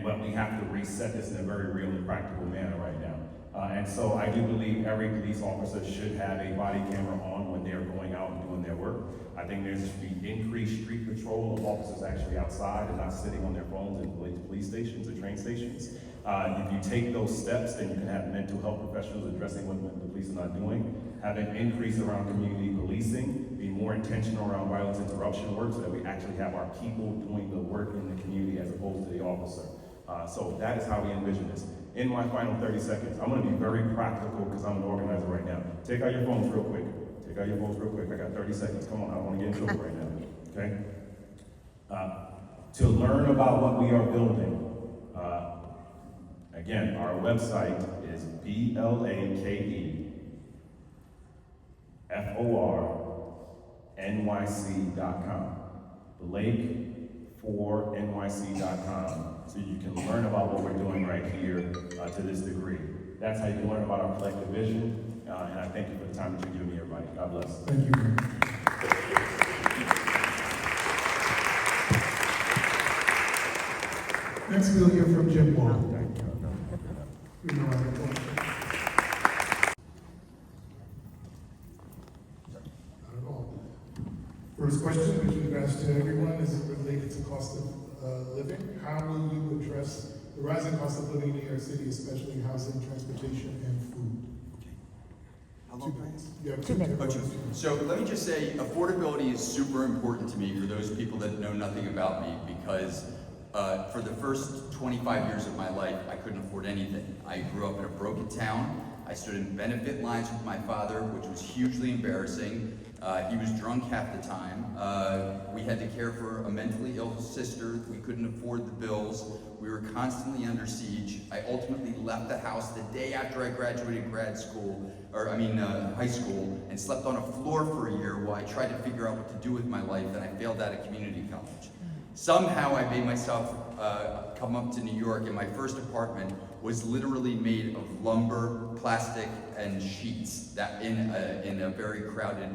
but we have to reset this in a very real and practical manner right now. And so I do believe every police officer should have a body camera on when they're going out and doing their work. I think there should be increased street patrol of officers actually outside and not sitting on their phones in police stations or train stations. If you take those steps, then you can have mental health professionals addressing what the police are not doing, have an increase around community policing, be more intentional around violence interruption work so that we actually have our people doing the work in the community as opposed to the officer. So that is how we envision this. In my final 30 seconds, I'm going to be very practical because I'm an organizer right now. Take out your phones real quick. Take out your phones real quick. I got 30 seconds. Come on, I want to get into it right now. Okay? To learn about what we are building, again, our website is BLAKEFORNYC.com. Blake4NYC.com. So you can learn about what we're doing right here to this degree. That's how you can learn about our collective vision. And I thank you for the time that you're giving me, everybody. God bless. Thank you. Next, we'll hear from Jim Wall. First question, which we've asked to everyone, is related to cost of living. How will you address the rising cost of living in New York City, especially housing, transportation, and food? How long, please? You have 2 minutes. So let me just say, affordability is super important to me for those people that know nothing about me, because for the first 25 years of my life, I couldn't afford anything. I grew up in a broken town. I stood in benefit lines with my father, which was hugely embarrassing. He was drunk half the time. We had to care for a mentally ill sister. We couldn't afford the bills. We were constantly under siege. I ultimately left the house the day after I graduated high school, and slept on a floor for a year while I tried to figure out what to do with my life, and I failed out of community college. Somehow I made myself come up to New York, and my first apartment was literally made of lumber, plastic, and sheets that in a very crowded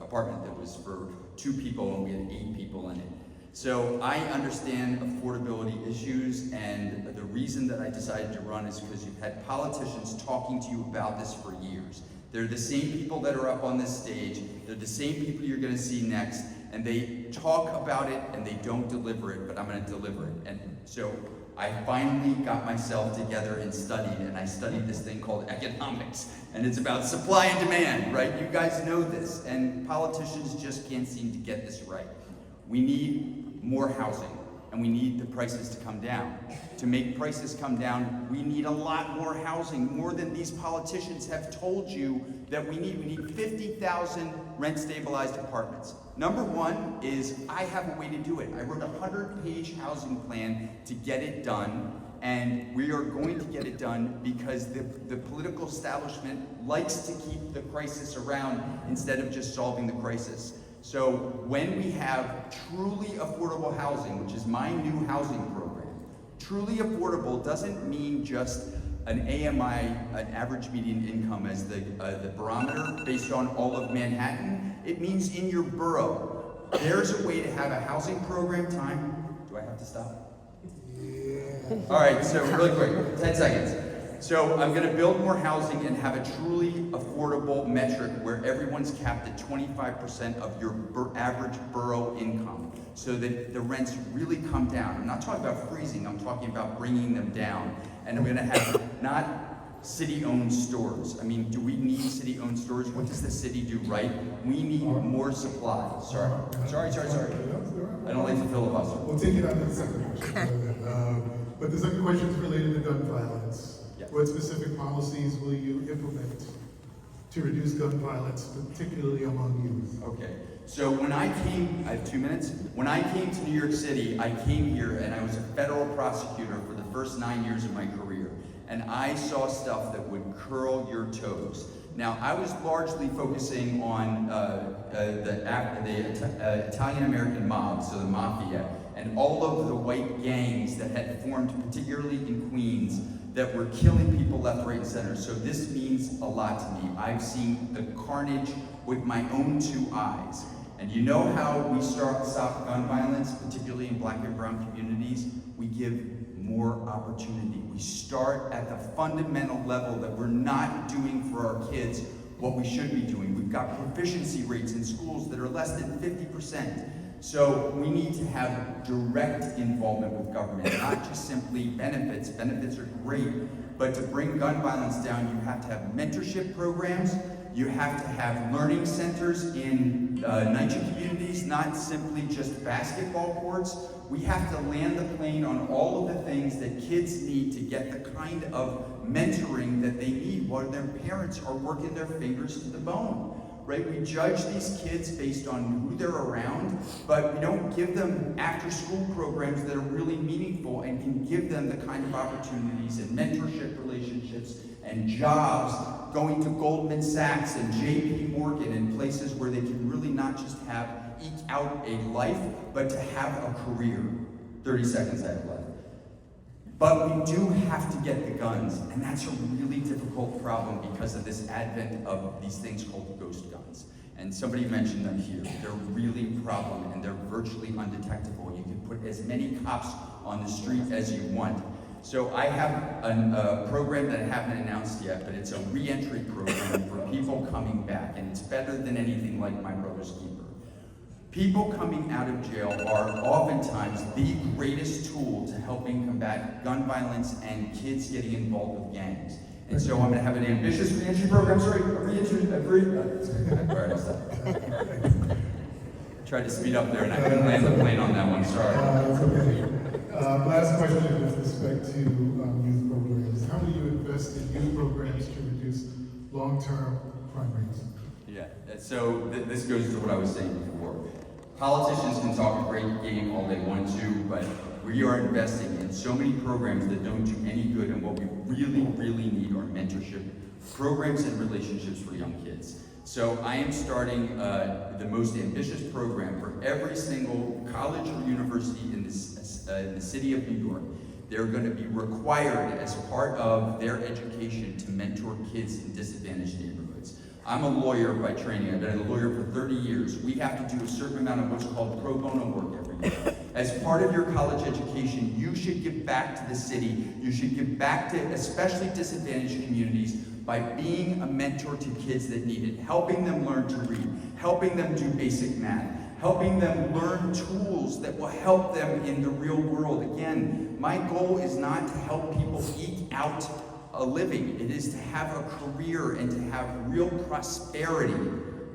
apartment that was for 2 people, and we had 8 people in it. So I understand affordability issues, and the reason that I decided to run is because you've had politicians talking to you about this for years. They're the same people that are up on this stage, they're the same people you're gonna see next, and they talk about it and they don't deliver it, but I'm gonna deliver it. And so I finally got myself together and studied, and I studied this thing called economics, and it's about supply and demand, right? You guys know this, and politicians just can't seem to get this right. We need more housing, and we need the prices to come down. To make prices come down, we need a lot more housing, more than these politicians have told you that we need. We need 50,000 rent-stabilized apartments. Number one is, I have a way to do it. I wrote a 100-page housing plan to get it done, and we are going to get it done because the political establishment likes to keep the crisis around instead of just solving the crisis. So when we have truly affordable housing, which is my new housing program, truly affordable doesn't mean just an AMI, an average median income, as the barometer based on all of Manhattan. It means in your borough. There's a way to have a housing program. Do I have to stop? Yeah. All right, so really quick, 10 seconds. So I'm gonna build more housing and have a truly affordable metric where everyone's capped at 25% of your average borough income, so that the rents really come down. I'm not talking about freezing, I'm talking about bringing them down. And I'm gonna have not city-owned stores. I mean, do we need city-owned stores? What does the city do right? We need more supply. Sorry. I don't like to filibuster. We'll take it on to the second question. But the second question is related to gun violence. Yeah. What specific policies will you implement to reduce gun violence, particularly among youth? Okay, so when I came, I have 2 minutes. When I came to New York City, I came here and I was a federal prosecutor for the first 9 years of my career. And I saw stuff that would curl your toes. Now, I was largely focusing on the Italian-American mob, so the mafia, and all of the white gangs that had formed, particularly in Queens, that were killing people left, right, and center. So this means a lot to me. I've seen the carnage with my own 2 eyes. And you know how we stop gun violence, particularly in Black and brown communities? We give more opportunity. We start at the fundamental level that we're not doing for our kids what we should be doing. We've got proficiency rates in schools that are less than 50%. So we need to have direct involvement with government, not just simply benefits. Benefits are great, but to bring gun violence down, you have to have mentorship programs, you have to have learning centers in NYCHA communities, not simply just basketball courts. We have to land the plane on all of the things that kids need to get the kind of mentoring that they need while their parents are working their fingers to the bone. Right? We judge these kids based on who they're around, but we don't give them after-school programs that are really meaningful and can give them the kind of opportunities and mentorship relationships and jobs, going to Goldman Sachs and JP Morgan and places where they can really not just eke out a life, but to have a career. 30 seconds I have left. But we do have to get the guns, and that's a really difficult problem because of this advent of these things called ghost guns. And somebody mentioned them here. They're really a problem, and they're virtually undetectable. You can put as many cops on the street as you want. So I have a program that I haven't announced yet, but it's a re-entry program for people coming back, and it's better than anything like My Brother's Keeper. People coming out of jail are oftentimes the greatest tool to helping combat gun violence and kids getting involved with gangs. And so I'm going to have an ambitious re-entry program. Sorry, all right, I'll stop. Tried to speed up there and I couldn't land the plane on that one, sorry. It's okay. Last question with respect to youth programs. How will you invest in youth programs to reduce long-term crime rates? Yeah, so this goes to what I was saying before. Politicians can talk a great game all they want to, but we are investing in so many programs that don't do any good, and what we really, really need are mentorship programs and relationships for young kids. So I am starting the most ambitious program for every single college or university in the city of New York. They're going to be required as part of their education to mentor kids in disadvantaged neighborhoods. I'm a lawyer by training. I've been a lawyer for 30 years. We have to do a certain amount of what's called pro bono work every year. As part of your college education, you should give back to the city. You should give back to especially disadvantaged communities by being a mentor to kids that need it, helping them learn to read, helping them do basic math, helping them learn tools that will help them in the real world. Again, my goal is not to help people eke out a living. It is to have a career and to have real prosperity.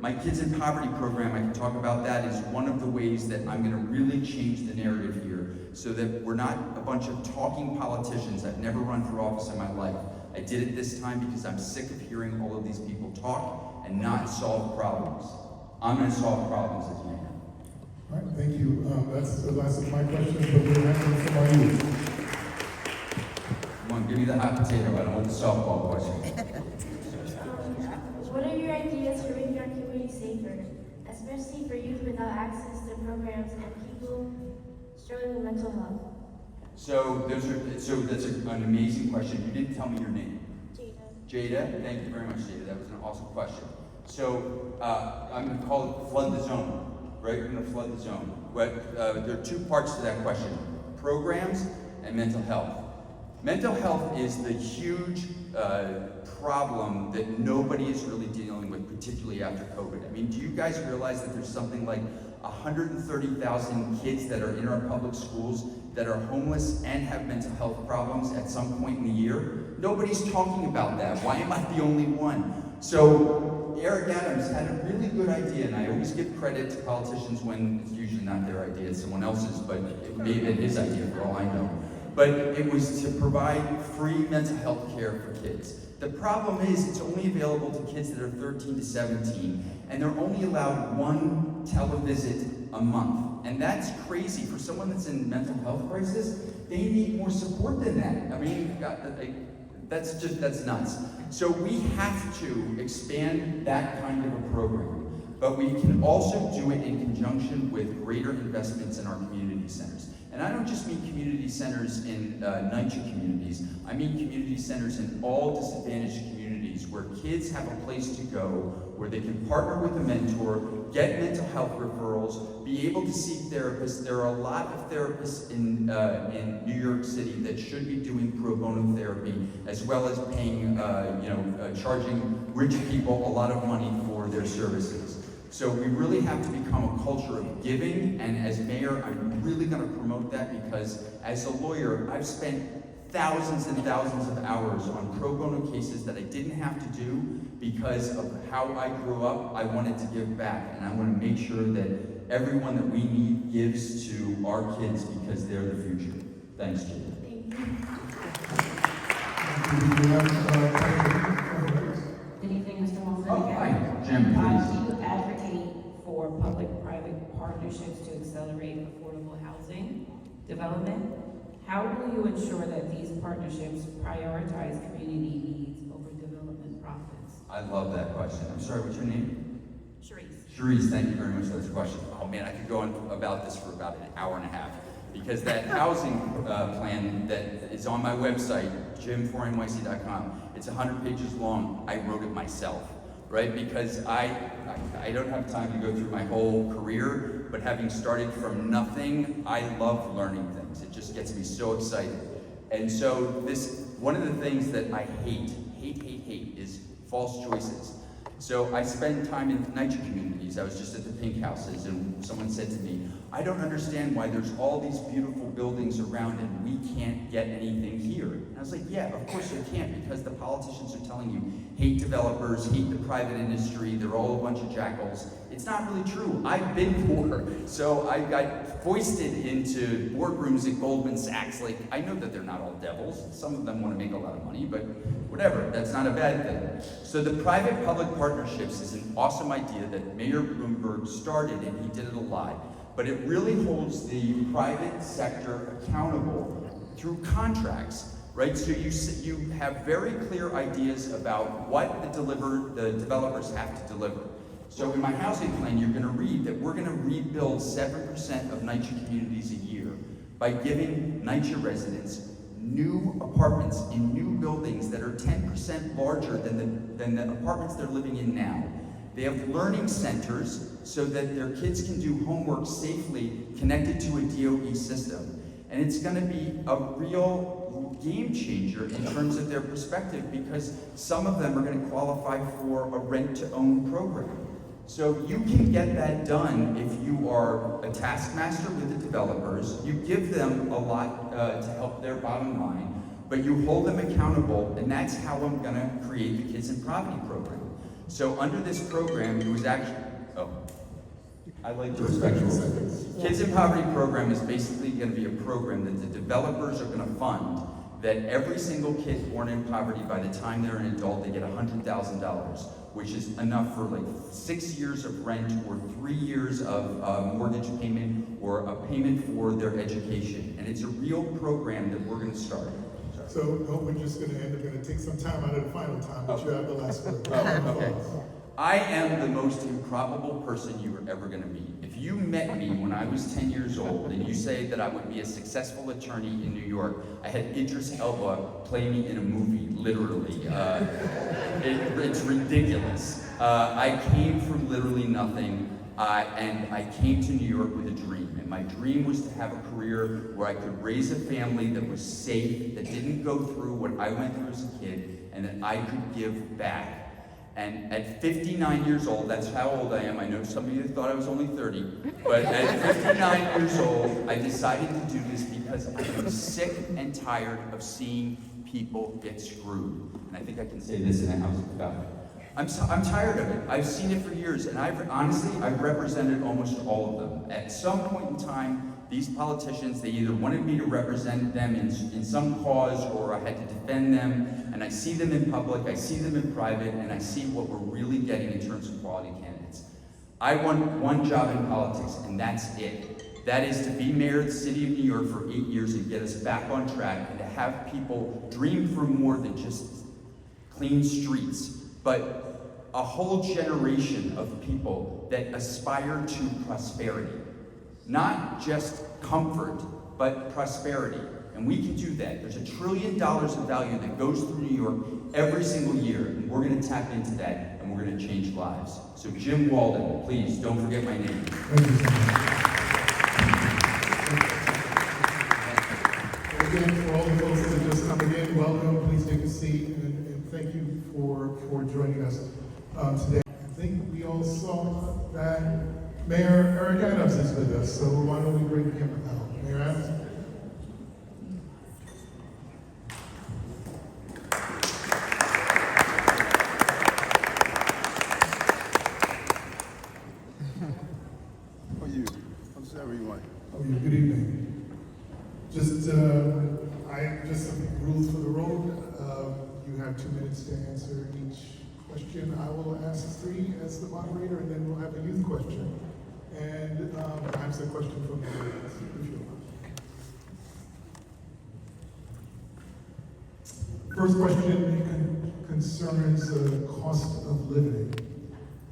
My Kids in Poverty program, I can talk about that, is one of the ways that I'm going to really change the narrative here so that we're not a bunch of talking politicians. I've never run for office in my life. I did it this time because I'm sick of hearing all of these people talk and not solve problems. I'm going to solve problems as mayor. All right, thank you. That's the last of my questions, but we're not going from our youth. Come on, give me the hot potato. I don't want the softball question. What are your ideas for making our community safer, especially for youth without access to programs and people struggling with mental health? So that's an amazing question. You didn't tell me your name. Jada. Jada, thank you very much, Jada. That was an awesome question. So I'm going to call it flood the zone, right? We're going to flood the zone. But there are two parts to that question: programs and mental health. Mental health is the huge problem that nobody is really dealing with, particularly after COVID. I mean, do you guys realize that there's something like 130,000 kids that are in our public schools that are homeless and have mental health problems at some point in the year? Nobody's talking about that. Why am I the only one? So Eric Adams had a really good idea, and I always give credit to politicians when it's usually not their idea, it's someone else's, but it may have been his idea for all I know. But it was to provide free mental health care for kids. The problem is it's only available to kids that are 13 to 17, and they're only allowed one televisit a month. And that's crazy. For someone that's in mental health crisis, they need more support than that. I mean, that's nuts. So we have to expand that kind of a program, but we can also do it in conjunction with greater investments in our community centers. And I don't just mean community centers in NYCHA communities. I mean community centers in all disadvantaged communities where kids have a place to go, where they can partner with a mentor, get mental health referrals, be able to seek therapists. There are a lot of therapists in New York City that should be doing pro bono therapy, as well as paying, charging rich people a lot of money for their services. So we really have to become a culture of giving, and as mayor, I'm really going to promote that because as a lawyer, I've spent thousands and thousands of hours on pro bono cases that I didn't have to do because of how I grew up. I wanted to give back, and I want to make sure that everyone that we need gives to our kids because they're the future. Thanks, Jim. Good evening, Mr. Wilson. Oh, hi, Jim, please. You advocate for public-private partnerships to accelerate affordable housing development. How will you ensure that these partnerships prioritize community needs over development profits? I love that question. I'm sorry, what's your name? Sharice. Sharice, thank you very much for this question. Oh man, I could go on about this for about an hour and a half because that housing plan that is on my website, jim4nyc.com, it's 100 pages long. I wrote it myself, right? Because I don't have time to go through my whole career, but having started from nothing, I love learning things. It just gets me so excited. And so one of the things that I hate is false choices. So I spend time in NYCHA communities. I was just at the Pink Houses, and someone said to me, I don't understand why there's all these beautiful buildings around and we can't get anything here. And I was like, yeah, of course you can't, because the politicians are telling you, hate developers, hate the private industry, they're all a bunch of jackals. It's not really true. I've been poor, so I got foisted into boardrooms at Goldman Sachs. Like, I know that they're not all devils. Some of them want to make a lot of money, but whatever, that's not a bad thing. So the private-public partnerships is an awesome idea that Mayor Bloomberg started, and he did it a lot. But it really holds the private sector accountable through contracts, right? So you have very clear ideas about what the developers have to deliver. So in my housing plan, you're gonna read that we're gonna rebuild 7% of NYCHA communities a year by giving NYCHA residents new apartments in new buildings that are 10% larger than the apartments they're living in now. They have learning centers so that their kids can do homework safely connected to a DOE system. And it's gonna be a real game changer in terms of their perspective, because some of them are gonna qualify for a rent-to-own program. So you can get that done if you are a taskmaster with the developers. You give them a lot to help their bottom line, but you hold them accountable, and that's how I'm gonna create the Kids in Poverty program. So under this program, it was actually, I like to respect you. Kids in Poverty program is basically gonna be a program that the developers are gonna fund, that every single kid born in poverty, by the time they're an adult, they get $100,000, which is enough for like 6 years of rent or 3 years of mortgage payment or a payment for their education. And it's a real program that we're gonna start. So, no, we're just gonna end up gonna take some time out of the final time, but you have the last word. Okay. I am the most improbable person you are ever gonna meet. If you met me when I was 10 years old and you say that I would be a successful attorney in New York, I had Idris Elba play me in a movie, literally. It's ridiculous. I came from literally nothing, and I came to New York with a dream. And my dream was to have a career where I could raise a family that was safe, that didn't go through what I went through as a kid, and that I could give back. And at 59 years old, that's how old I am. I know some of you thought I was only 30, but at 59 years old, I decided to do this because I am sick and tired of seeing people get screwed. And I think I can say this in a house of God. I'm tired of it. I've seen it for years, and I've represented almost all of them. At some point in time, these politicians, they either wanted me to represent them in some cause, or I had to defend them, and I see them in public, I see them in private, and I see what we're really getting in terms of quality candidates. I want one job in politics, and that's it. That is to be mayor of the city of New York for 8 years and get us back on track, and to have people dream for more than just clean streets, but a whole generation of people that aspire to prosperity. Not just comfort, but prosperity. And we can do that. There's $1 trillion of value that goes through New York every single year, and we're gonna tap into that, and we're gonna change lives. So Jim Walden, please, don't forget my name. Again, for all the folks that are just coming in, welcome, please take a seat, and thank you for joining us today. I think we all saw that Mayor Eric Adams is with us, so why don't we bring him out? Mayor Adams? How are you? How's everyone? How are you? Good evening. Just some rules for the road. You have 2 minutes to answer each question. I will ask 3 as the moderator, and then we'll have a youth question. And perhaps a question from the audience, if you want. First question concerns the cost of living.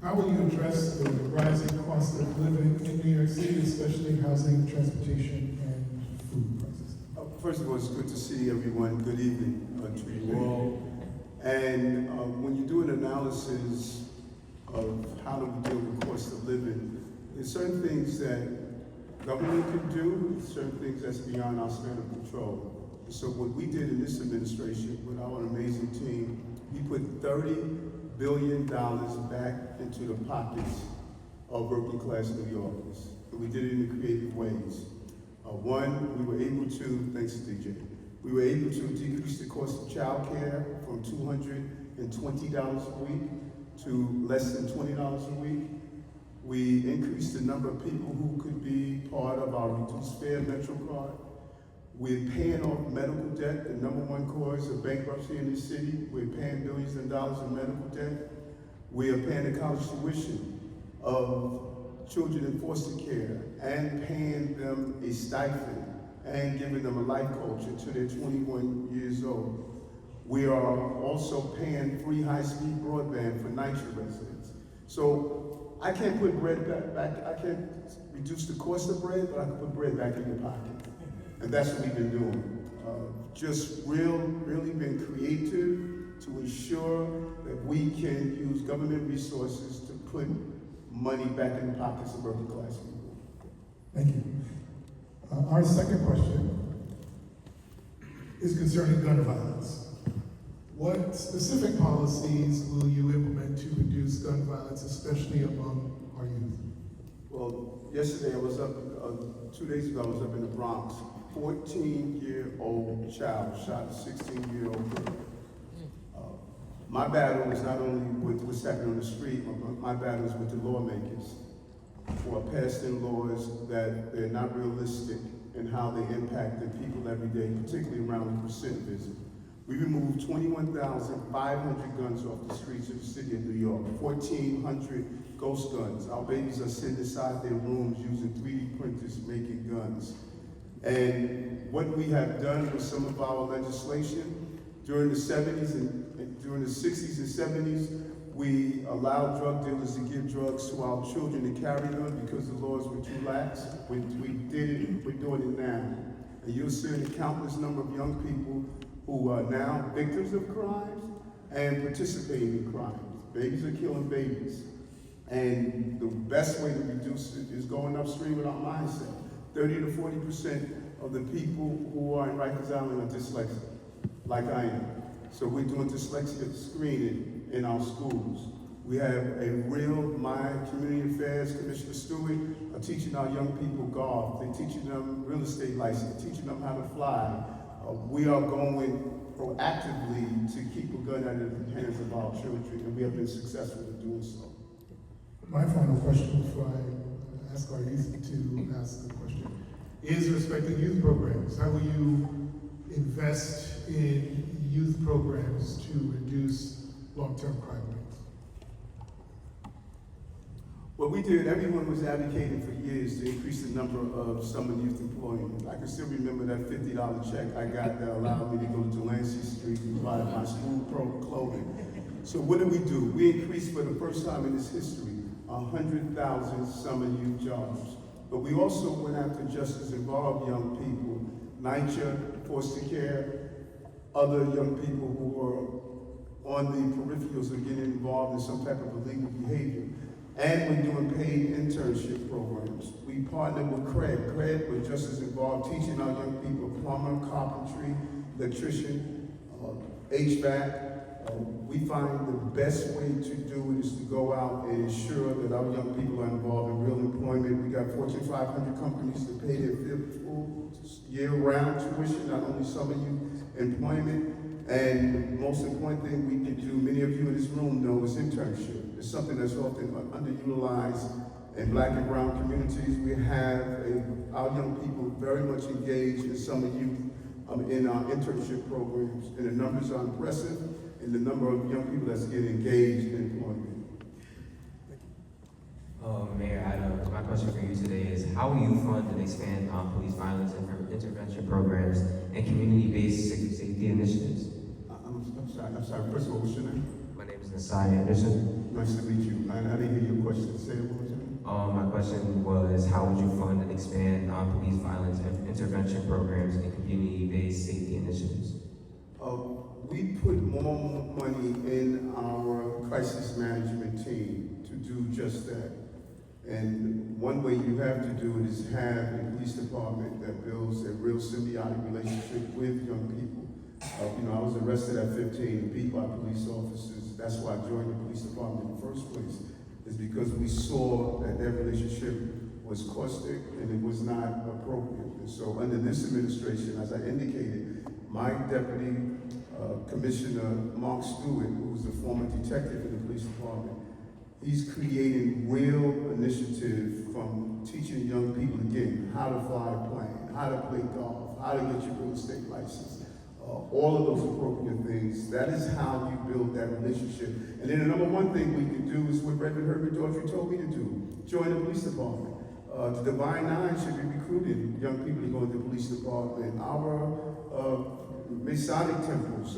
How will you address the rising cost of living in New York City, especially housing, transportation, and food prices? First of all, it's good to see everyone. Good evening to you all. And when you do an analysis of how do we deal with cost of living, there's certain things that government can do, certain things that's beyond our span of control. So what we did in this administration with our amazing team, we put $30 billion back into the pockets of working class New Yorkers. And we did it in creative ways. One, we were able to, thanks DJ, we were able to decrease the cost of child care from $220 a week to less than $20 a week. We increased the number of people who could be part of our reduced fare Metro card. We're paying off medical debt, the number one cause of bankruptcy in this city. We're paying billions of dollars in medical debt. We are paying the college tuition of children in foster care and paying them a stipend and giving them a life coach until they're 21 years old. We are also paying free high-speed broadband for NYCHA residents. So I can't put bread back, I can't reduce the cost of bread, but I can put bread back in your pocket. And that's what we've been doing. Just really been creative to ensure that we can use government resources to put money back in the pockets of working class people. Thank you. Our second question is concerning gun violence. What specific policies will you implement to reduce gun violence, especially among our youth? Well, yesterday I was up, 2 days ago I was up in the Bronx. 14-year-old child shot a 16-year-old girl. My battle is not only with what's happening on the street, my battle is with the lawmakers who are passing laws that they're not realistic in how they impact the people every day, particularly around recidivism. We removed 21,500 guns off the streets of the city of New York, 1,400 ghost guns. Our babies are sitting inside their rooms using 3D printers making guns. And what we have done with some of our legislation during the 70s and during the 60s and 70s, we allowed drug dealers to give drugs to our children to carry them because the laws were too lax. We did it, we're doing it now. And you'll see a countless number of young people who are now victims of crimes and participating in crimes. Babies are killing babies. And the best way to reduce it is going upstream with our mindset. 30 to 40% of the people who are in Rikers Island are dyslexic, like I am. So we're doing dyslexia screening in our schools. We have a real community affairs, Commissioner Stewart, are teaching our young people golf. They're teaching them real estate license, teaching them how to fly. We are going proactively to keep a gun out of the hands of our children, and we have been successful in doing so. My final question before I ask our youth to ask the question is respecting youth programs. How will you invest in youth programs to reduce long-term crime rates? What we did, everyone was advocating for years to increase the number of summer youth employment. I can still remember that $50 check I got that allowed me to go to Delancey Street and buy my school clothing. So what did we do? We increased for the first time in its history 100,000 summer youth jobs. But we also went after justice-involved young people, NYCHA, foster care, other young people who are on the peripherals of getting involved in some type of illegal behavior. And we're doing paid internship programs. We partnered with CRED with justice involved, teaching our young people plumber, carpentry, electrician, HVAC. We find the best way to do it is to go out and ensure that our young people are involved in real employment. We got Fortune 500 companies that pay their full year-round tuition, not only summer youth employment. And the most important thing we can do, many of you in this room know, is internship. It's something that's often underutilized in Black and brown communities. We have our young people very much engaged in summer youth in our internship programs. And the numbers are impressive, and the number of young people that's getting engaged in employment. Mayor, my question for you today is, how will you fund and expand police violence intervention programs and community-based safety initiatives? I'm sorry, first of all, what's your name? My name is Nasai Anderson. Nice to meet you. I didn't hear your question. Say it one more time. My question was, how would you fund and expand police violence intervention programs and community-based safety initiatives? We put more money in our crisis management team to do just that. And one way you have to do it is have a police department that builds a real symbiotic relationship with young people. I was arrested at 15 and beat by police officers. That's why I joined the police department in the first place, is because we saw that their relationship was caustic and it was not appropriate. And so under this administration, as I indicated, my deputy Commissioner Mark Stewart, who was a former detective in the police department, He's creating real initiative from teaching young people, again, how to fly a plane, how to play golf, how to get your real estate license, all of those appropriate things. That is how you build that relationship. And then the number one thing we can do is what Reverend Herbert Daughtry told me to do, join the police department. The Divine Nine should be recruiting young people to go into the police department. Our Masonic temples,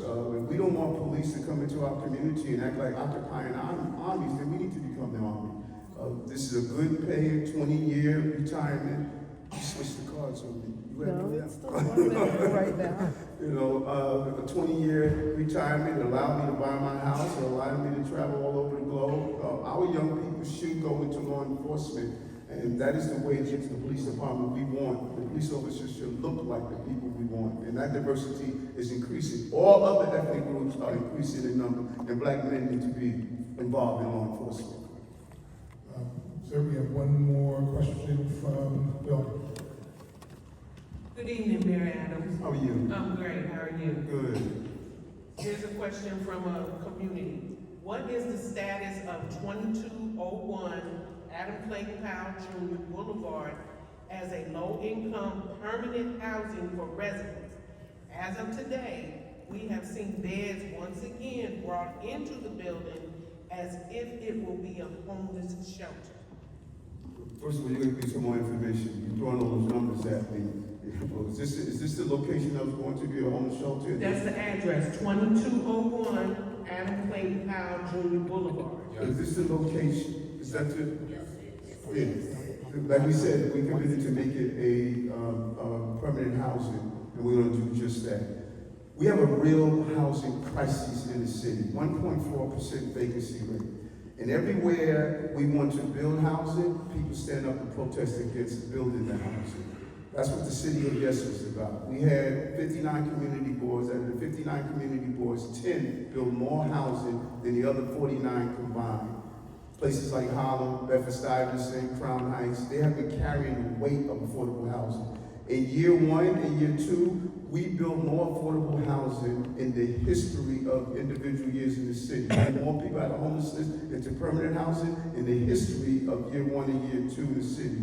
we don't want police to come into our community and act like occupying armies, then we need to become the army. This is a good paying 20-year retirement. You switch the cards on me. No, it's still right now. You know, a 20-year retirement allowed me to buy my house, it allowed me to travel all over the globe. Our young people should go into law enforcement. And that is the way to get to the police department we want. The police officers should look like the people we want. And that diversity is increasing. All other ethnic groups are increasing in number, and black men need to be involved in law enforcement. Sir, we have one more question from Bill. Good evening, Mayor Adams. How are you? I'm great. How are you? Good. Here's a question from a community. What is the status of 2201 Adam Clayton Powell Jr. Boulevard as a low-income permanent housing for residents? As of today, we have seen beds once again brought into the building as if it will be a homeless shelter. First of all, you're going to give me some more information. You're throwing all those numbers at me. Is this the location that was going to be a homeless shelter? That's the address, 2201 Adam Clayton Powell Jr. Boulevard. Is this the location? Is that the? Yes. Like we said, we committed to make it a permanent housing, and we're going to do just that. We have a real housing crisis in the city, 1.4% vacancy rate. And everywhere we want to build housing, people stand up and protest against building the housing. That's what the city of Yes was about. We had 59 community boards. Out of the 59 community boards, 10 built more housing than the other 49 combined. Places like Harlem, Bedford-Stuyvesant, Crown Heights, they have been carrying the weight of affordable housing. In year one and year two, we built more affordable housing in the history of individual years in the city. More people out of homelessness into permanent housing in the history of year one and year two in the city.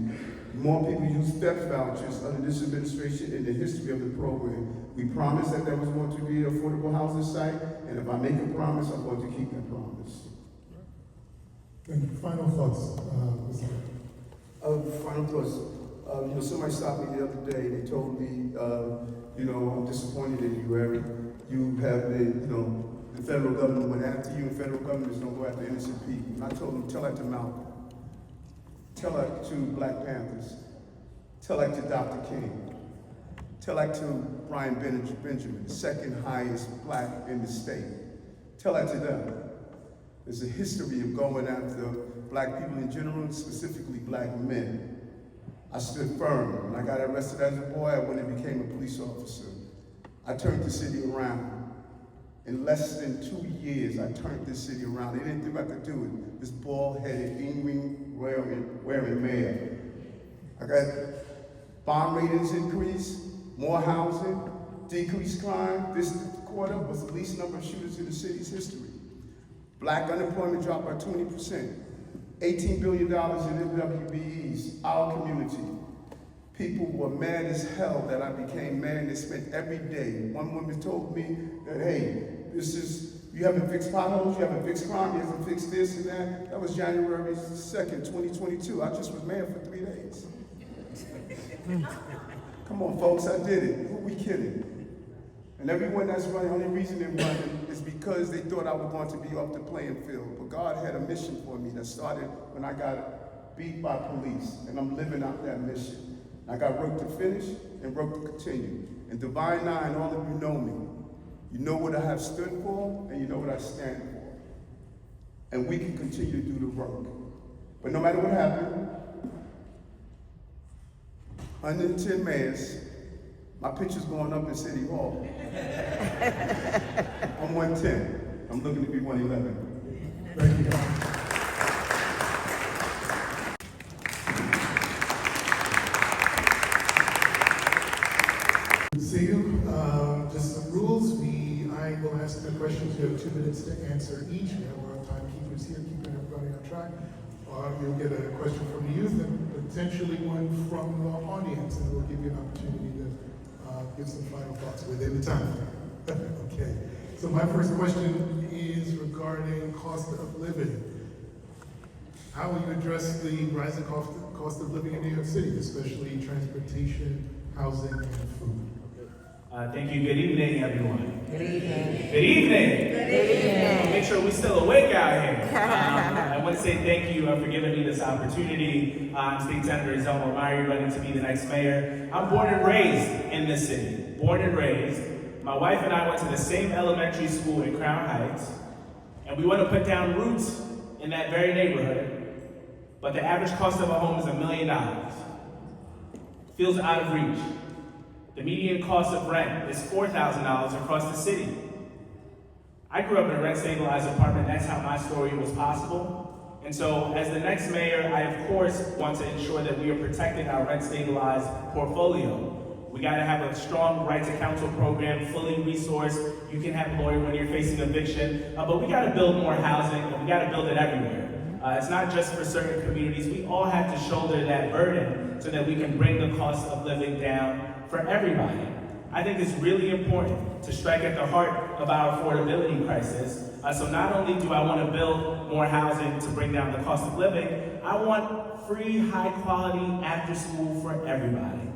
More people use theft vouchers under this administration in the history of the program. We promised that there was going to be an affordable housing site, and if I make a promise, I'm going to keep that promise. And final thoughts, Mr. Final thoughts. Somebody stopped me the other day. They told me, I'm disappointed in you, Eric. You have been, the federal government went after you, and federal government is going to go after innocent people. And I told them, tell that to Malcolm. Tell that to Black Panthers. Tell that to Dr. King. Tell that to Brian Benjamin, the second highest black in the state. Tell that to them. There's a history of going after black people in general, and specifically black men. I stood firm. When I got arrested as a boy, I went and became a police officer. I turned the city around. In less than 2 years, I turned this city around. They didn't think I could do it. This bald-headed, earring wearing mayor. I got bomb ratings increase, more housing, decreased crime. This quarter was the least number of shooters in the city's history. Black unemployment dropped by 20%. $18 billion in MWBEs, our community. People were mad as hell that I became mayor, and they spent every day. One woman told me that, hey, you haven't fixed potholes, you haven't fixed crime, you haven't fixed this and that. That was January 2nd, 2022. I just was mayor for 3 days. Come on, folks, I did it. Who are we kidding? And everyone that's running, the only reason they're running is because they thought I was going to be off the playing field. But God had a mission for me that started when I got beat by police, and I'm living out that mission. I got work to finish and work to continue. And Divine Nine, all of you know me. You know what I have stood for, and you know what I stand for. And we can continue to do the work. But no matter what happened, 110 mayors, my picture's going up in City Hall. I'm 110. I'm looking to be 111. Thank you. Good to see you. Just some rules. I will ask asking the questions, you have 2 minutes to answer each. We have our timekeepers here keeping everybody on track. You'll get a question from the youth and potentially one from the audience, and we'll give you an opportunity to give some final thoughts within the time. Okay, so my first question is regarding cost of living. How will you address the rising cost of living in New York City, especially transportation, housing, and food? Thank you. Good evening, everyone. Good evening. Good evening. Good evening. Make sure we're still awake out here. I want to say thank you for giving me this opportunity. I'm State Senator Zelma Myrie, running to be the next mayor. I'm born and raised in this city. Born and raised. My wife and I went to the same elementary school in Crown Heights, and we want to put down roots in that very neighborhood. But the average cost of a home is $1 million. Feels out of reach. The median cost of rent is $4,000 across the city. I grew up in a rent-stabilized apartment. That's how my story was possible. And so, as the next mayor, I of course want to ensure that we are protecting our rent-stabilized portfolio. We gotta have a strong right to counsel program, fully resourced. You can have a lawyer when you're facing eviction, but we gotta build more housing, and we gotta build it everywhere. It's not just for certain communities. We all have to shoulder that burden so that we can bring the cost of living down for everybody. I think it's really important to strike at the heart of our affordability crisis. So not only do I want to build more housing to bring down the cost of living, I want free, high-quality after-school for everybody.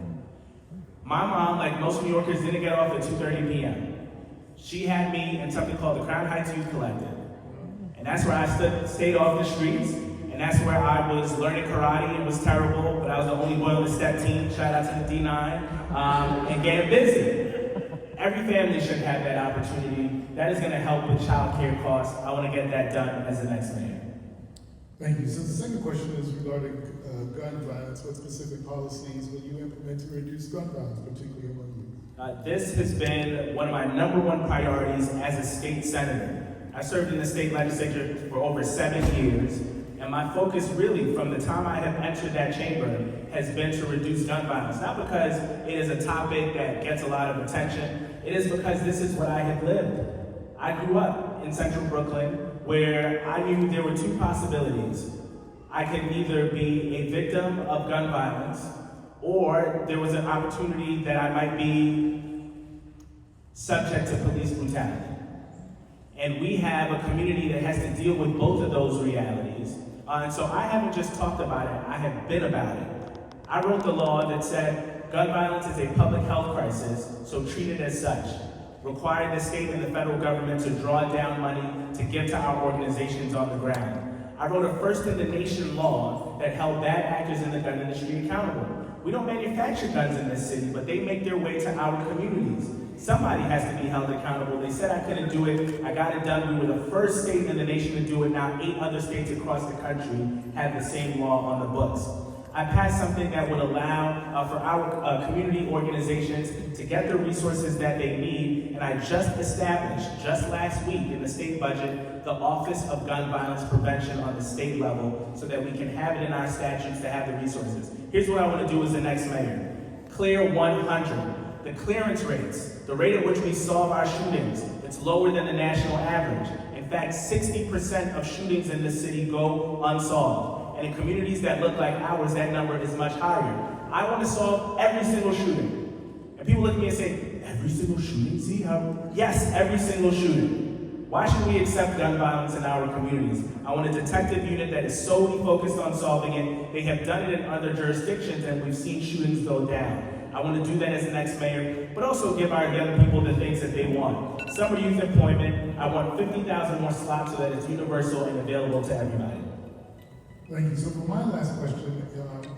My mom, like most New Yorkers, didn't get off at 2:30 p.m. She had me in something called the Crown Heights Youth Collective. And that's where I stayed off the streets, and that's where I was learning karate. It was terrible, but I was the only boy on the step team, shout out to the D-9, and getting busy. Every family should have that opportunity. That is gonna help with child care costs. I wanna get that done as the next mayor. Thank you. So the second question is regarding gun violence. What specific policies will you implement to reduce gun violence, particularly among youth? This has been one of my #1 priorities as a state senator. I served in the state legislature for over 7 years, and my focus really from the time I have entered that chamber has been to reduce gun violence. Not because it is a topic that gets a lot of attention, it is because this is what I have lived. I grew up in central Brooklyn where I knew there were 2 possibilities. I could either be a victim of gun violence, or there was an opportunity that I might be subject to police brutality. And we have a community that has to deal with both of those realities. And so I haven't just talked about it, I have been about it. I wrote the law that said gun violence is a public health crisis, so treat it as such. Required the state and the federal government to draw down money to give to our organizations on the ground. I wrote a first-in-the-nation law that held bad actors in the gun industry accountable. We don't manufacture guns in this city, but they make their way to our communities. Somebody has to be held accountable. They said I couldn't do it. I got it done. We were the first state in the nation to do it. Now 8 other states across the country have the same law on the books. I passed something that would allow for our community organizations to get the resources that they need, and I just established, just last week in the state budget, the Office of Gun Violence Prevention on the state level so that we can have it in our statutes to have the resources. Here's what I want to do as the next mayor. Clear 100. The clearance rates, the rate at which we solve our shootings, it's lower than the national average. In fact, 60% of shootings in this city go unsolved. And in communities that look like ours, that number is much higher. I want to solve every single shooting. And people look at me and say, every single shooting? See how? Yes, every single shooting. Why should we accept gun violence in our communities? I want a detective unit that is solely focused on solving it. They have done it in other jurisdictions, and we've seen shootings go down. I want to do that as the next mayor, but also give our young people the things that they want. Summer youth employment, I want 50,000 more slots so that it's universal and available to everybody. Thank you. So for my last question,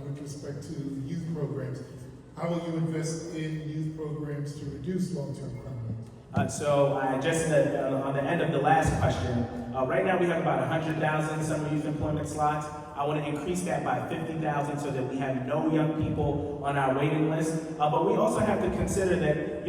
with respect to youth programs, how will you invest in youth programs to reduce long-term crime? So I just said on the end of the last question, right now we have about 100,000 summer youth employment slots. I want to increase that by 50,000 so that we have no young people on our waiting list. But we also have to consider that,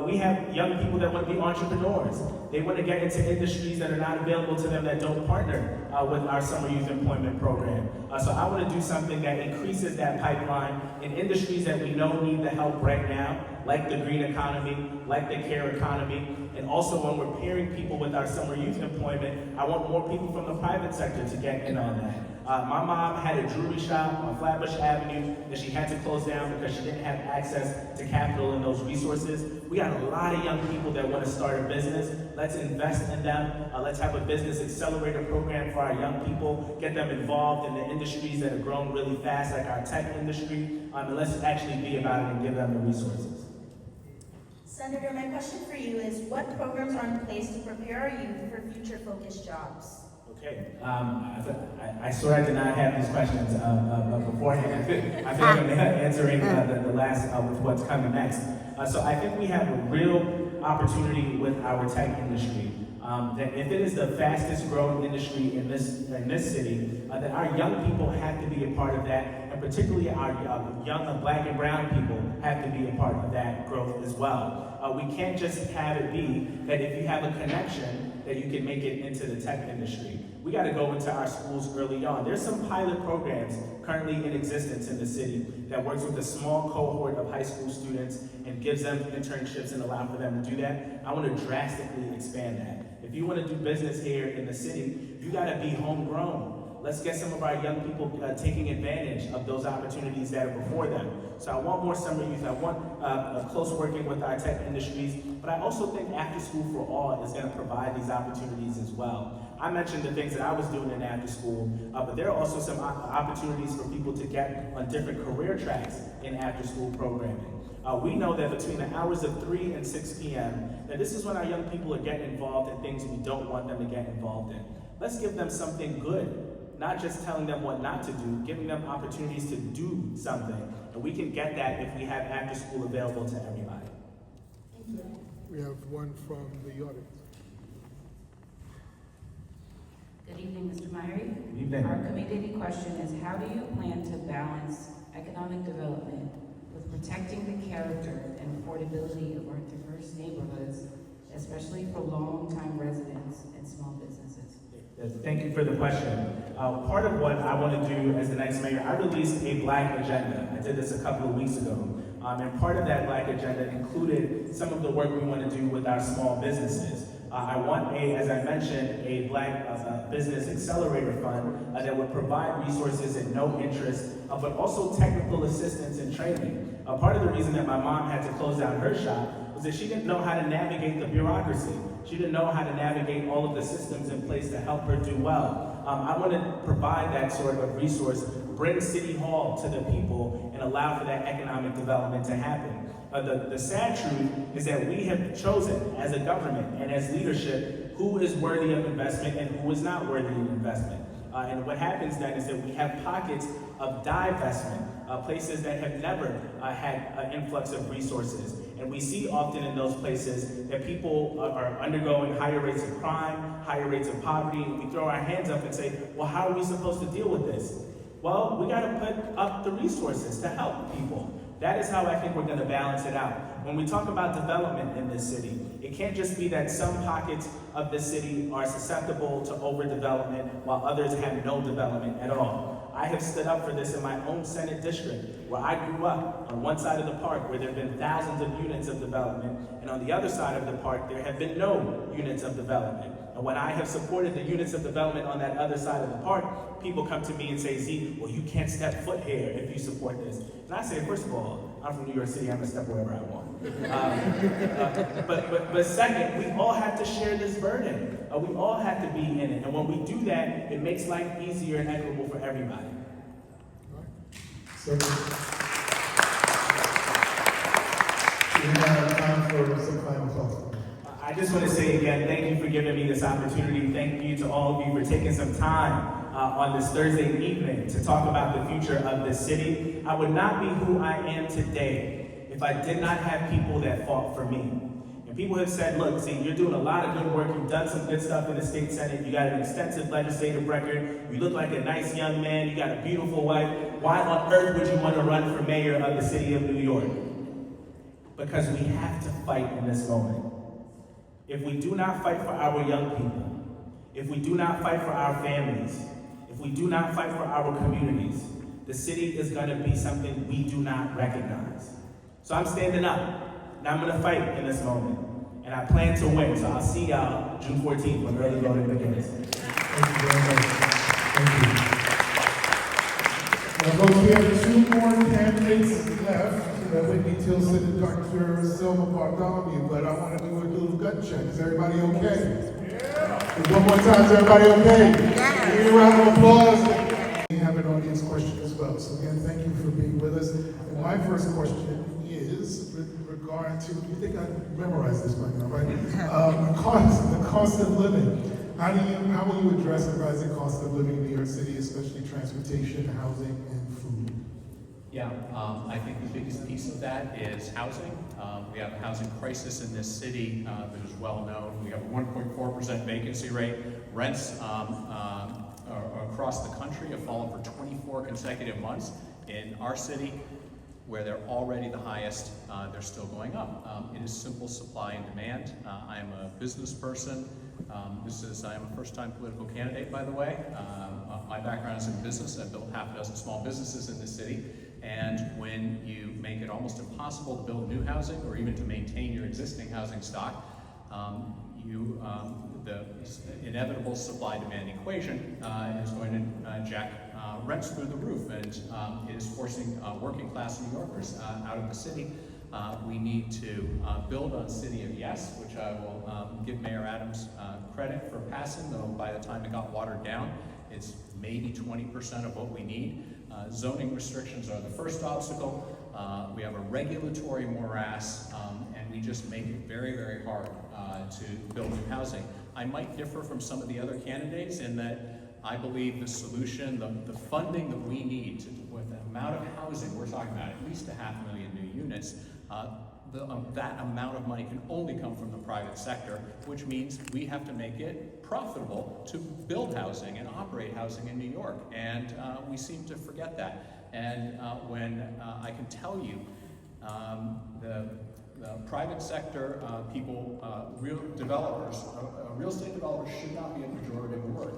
we have young people that want to be entrepreneurs. They want to get into industries that are not available to them that don't partner with our summer youth employment program. So I want to do something that increases that pipeline in industries that we know need the help right now. like the green economy, like the care economy, and also when we're pairing people with our summer youth employment, I want more people from the private sector to get in on that. My mom had a jewelry shop on Flatbush Avenue that she had to close down because she didn't have access to capital and those resources. We got a lot of young people that want to start a business. Let's invest in them. Let's have a business accelerator program for our young people, get them involved in the industries that have grown really fast, like our tech industry, and let's actually be about it and give them the resources. Senator, my question for you is, what programs are in place to prepare our youth for future-focused jobs? Okay, I swear I did not have these questions beforehand. I feel like I'm answering the last with what's coming next. So I think we have a real opportunity with our tech industry. That if it is the fastest growing industry in this city, that our young people have to be a part of that, and particularly our young Black and brown people have to be a part of that growth as well. We can't just have it be that if you have a connection, that you can make it into the tech industry. We got to go into our schools early on. There's some pilot programs currently in existence in the city that works with a small cohort of high school students and gives them internships and allow for them to do that. I want to drastically expand that. If you want to do business here in the city, you got to be homegrown. Let's get some of our young people taking advantage of those opportunities that are before them. So I want more summer youth. I want close working with our tech industries. But I also think After School for All is going to provide these opportunities as well. I mentioned the things that I was doing in after school, but there are also some opportunities for people to get on different career tracks in after school programming. We know that between the hours of 3 and 6 p.m., that this is when our young people are getting involved in things we don't want them to get involved in. Let's give them something good. Not just telling them what not to do, giving them opportunities to do something. And we can get that if we have after school available to everybody. Thank you. We have one from the audience. Good evening, Mr. Myrie. Good evening. Our community question is, how do you plan to balance economic development with protecting the character and affordability of our diverse neighborhoods, especially for long-time residents and small businesses? Thank you for the question. Part of what I want to do as the next mayor, I released a Black agenda. I did this a couple of weeks ago. And part of that Black agenda included some of the work we want to do with our small businesses. I want as I mentioned, a Black business accelerator fund that would provide resources at no interest, but also technical assistance and training. Part of the reason that my mom had to close down her shop was that she didn't know how to navigate the bureaucracy. She didn't know how to navigate all of the systems in place to help her do well. I want to provide that sort of resource, bring City Hall to the people, and allow for that economic development to happen. The sad truth is that we have chosen as a government and as leadership who is worthy of investment and who is not worthy of investment. And what happens then is that we have pockets of divestment, places that have never had an influx of resources. And we see often in those places that people are undergoing higher rates of crime, higher rates of poverty, and we throw our hands up and say, well, how are we supposed to deal with this? Well, we gotta put up the resources to help people. That is how I think we're gonna balance it out. When we talk about development in this city, it can't just be that some pockets of the city are susceptible to overdevelopment while others have no development at all. I have stood up for this in my own Senate district, where I grew up on one side of the park where there have been thousands of units of development, and on the other side of the park there have been no units of development. And when I have supported the units of development on that other side of the park, people come to me and say, Z, well, you can't step foot here if you support this. And I say, first of all, I'm from New York City, I'm gonna step wherever I want. But second, we all have to share this burden. We all have to be in it. And when we do that, it makes life easier and equitable for everybody. So, we have time for some final thoughts. I just want to say again, thank you for giving me this opportunity. Thank you to all of you for taking some time on this Thursday evening to talk about the future of this city. I would not be who I am today if I did not have people that fought for me. And people have said, look, see, you're doing a lot of good work. You've done some good stuff in the state Senate. You got an extensive legislative record. You look like a nice young man. You got a beautiful wife. Why on earth would you want to run for mayor of the city of New York? Because we have to fight in this moment. If we do not fight for our young people, if we do not fight for our families, if we do not fight for our communities, the city is going to be something we do not recognize. So I'm standing up. and I'm gonna fight in this moment. And I plan to win, so I'll see y'all June 14th when early voting begins. Thank you very much. Thank you. Now, folks, we have 2 more candidates left, Whitney Tilson and Dr. Selma Bartholomew, but I want to do a little gut check. Is everybody okay? Yeah. One more time, is everybody okay? Yeah. Give me a round of applause. We have an audience question as well. So again, thank you for being with us. And my first question is with regard to, you think I memorized this by now, right? The cost of living. How will you address the rising cost of living in New York City, especially transportation, housing, and food? Yeah, I think the biggest piece of that is housing. We have a housing crisis in this city that is well known. We have a 1.4% vacancy rate. Rents across the country have fallen for 24 consecutive months. In our city, where they're already the highest, they're still going up. It is simple supply and demand. I am a business person. I am a first-time political candidate, by the way. My background is in business. I've built half a dozen small businesses in this city. And when you make it almost impossible to build new housing or even to maintain your existing housing stock, the inevitable supply-demand equation is going to jack rents through the roof, and it is forcing working-class New Yorkers out of the city. We need to build on City of Yes, which I will give Mayor Adams credit for passing, though by the time it got watered down, it's maybe 20% of what we need. Zoning restrictions are the first obstacle. We have a regulatory morass, and we just make it very, very hard to build new housing. I might differ from some of the other candidates in that I believe the solution, the funding that we need with the amount of housing we're talking about, at least 500,000 new units, that amount of money can only come from the private sector, which means we have to make it profitable to build housing and operate housing in New York. And we seem to forget that. And when I can tell you, the private sector people, real estate developers should not be a pejorative word.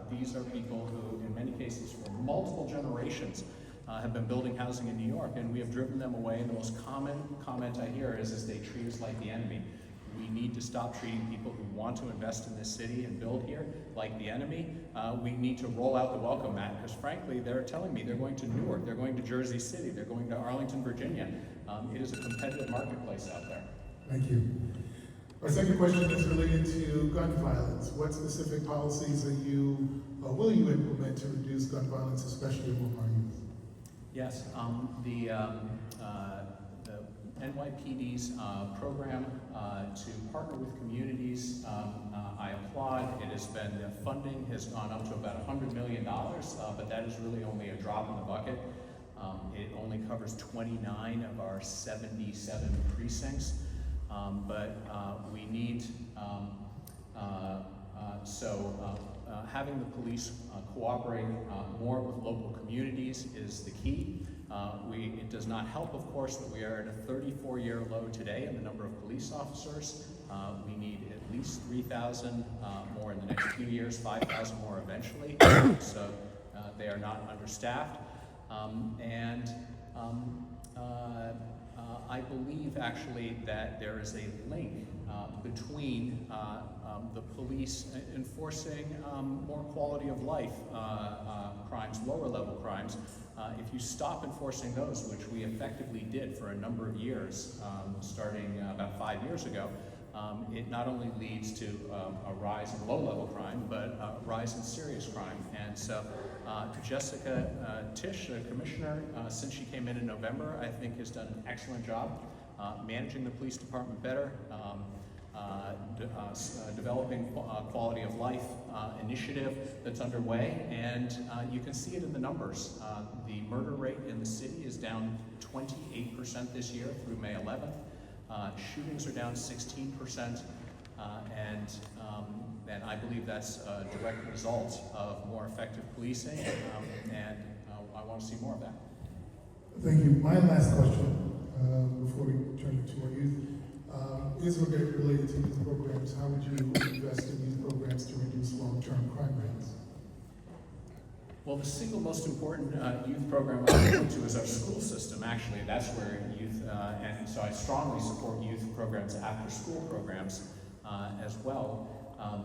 These are people who, in many cases, for multiple generations, have been building housing in New York, and we have driven them away. And the most common comment I hear is they treat us like the enemy. We need to stop treating people who want to invest in this city and build here like the enemy. We need to roll out the welcome mat, because frankly, they're telling me they're going to Newark, they're going to Jersey City, they're going to Arlington, Virginia. It is a competitive marketplace out there. Thank you. Our second question is related to gun violence. What specific policies will you implement to reduce gun violence, especially among our youth? Yes, the NYPD's program to partner with communities, I applaud. It has been, the funding has gone up to about $100 million, but that is really only a drop in the bucket. It only covers 29 of our 77 precincts, but we need, having the police cooperate more with local communities is the key. It does not help, of course, that we are at a 34-year low today in the number of police officers. We need at least 3,000 more in the next few years, 5,000 more eventually. So they are not understaffed. I believe actually that there is a link between the police enforcing more quality of life crimes, lower level crimes. If you stop enforcing those, which we effectively did for a number of years, starting about 5 years ago, it not only leads to a rise in low-level crime, but a rise in serious crime. And so Jessica Tisch, the commissioner, since she came in November, I think has done an excellent job managing the police department better, developing quality of life initiative that's underway, and you can see it in the numbers. The murder rate in the city is down 28% this year through May 11th. Shootings are down 16%, and I believe that's a direct result of more effective policing, and I want to see more of that. Thank you. My last question, before we turn to our youth, is related to these programs. How would you invest in these programs to reduce long-term crime rates? Well, the single most important youth program I go to is our school system. Actually, that's where youth, and so I strongly support youth programs, after school programs as well.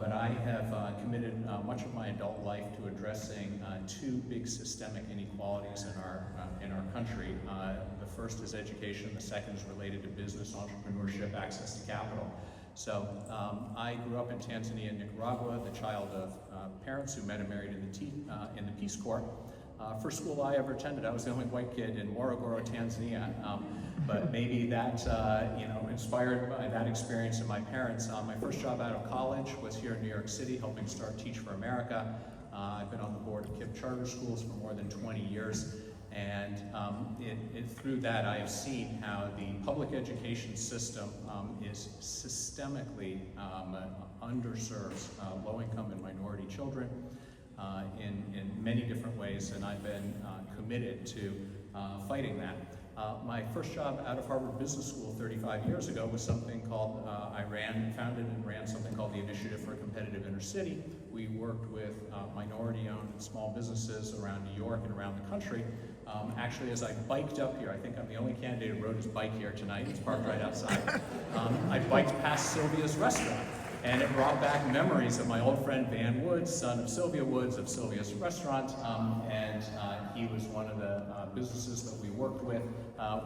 But I have committed much of my adult life to addressing two big systemic inequalities in our country. The first is education. The second is related to business, entrepreneurship, access to capital. So I grew up in Tanzania and Nicaragua, the child of parents who met and married in the Peace Corps. First school I ever attended, I was the only white kid in Morogoro, Tanzania. But maybe that, inspired by that experience and my parents. My first job out of college was here in New York City, helping start Teach for America. I've been on the board of KIPP charter schools for more than 20 years. And through that, I have seen how the public education system is systemically underserves low-income and minority children in many different ways, and I've been committed to fighting that. My first job out of Harvard Business School 35 years ago was something called, founded and ran something called the Initiative for a Competitive Intercity. We worked with minority-owned and small businesses around New York and around the country. Actually, as I biked up here, I think I'm the only candidate who rode his bike here tonight. It's parked right outside. I biked past Sylvia's restaurant, and it brought back memories of my old friend Van Woods, son of Sylvia Woods of Sylvia's restaurant, and he was one of the businesses that we worked with.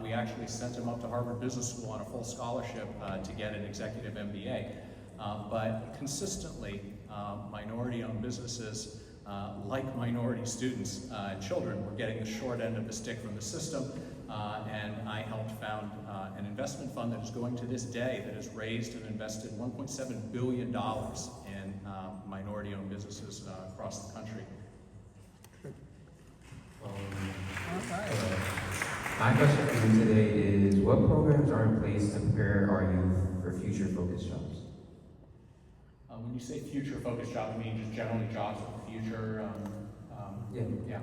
We actually sent him up to Harvard Business School on a full scholarship to get an executive MBA. But consistently, minority-owned businesses, like minority students and children, were getting the short end of the stick from the system, and I helped found an investment fund that is going to this day that has raised and invested $1.7 billion in minority-owned businesses across the country. My question for you today is, what programs are in place to prepare our youth for future-focused jobs? When you say future-focused jobs, you mean just generally jobs of the future? Yeah.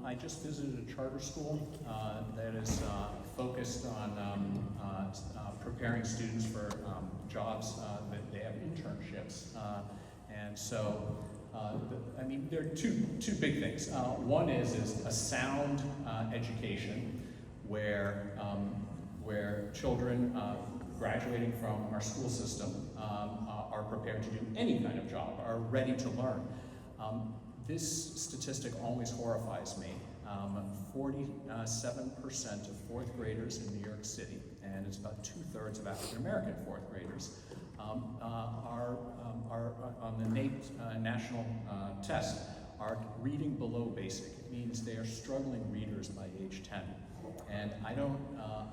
I just visited a charter school that is focused on preparing students for jobs that they have internships. And so, there are two big things. One is a sound education where children graduating from our school system are prepared to do any kind of job, are ready to learn. This statistic always horrifies me. 47% of fourth graders in New York City, and it's about 2/3 of African American fourth graders, are on the NAEP national test are reading below basic. It means they are struggling readers by age 10. And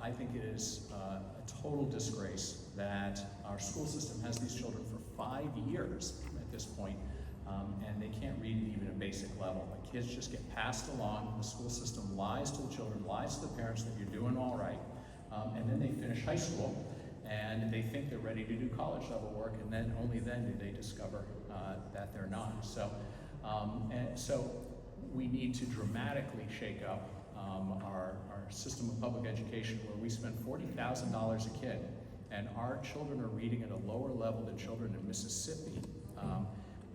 I think it is a total disgrace that our school system has these children for 5 years at this point, and they can't read even a basic level. The kids just get passed along. The school system lies to the children, lies to the parents that you're doing all right, and then they finish high school, and they think they're ready to do college level work, and then only then do they discover that they're not. So we need to dramatically shake up our system of public education, where we spend $40,000 a kid, and our children are reading at a lower level than children in Mississippi,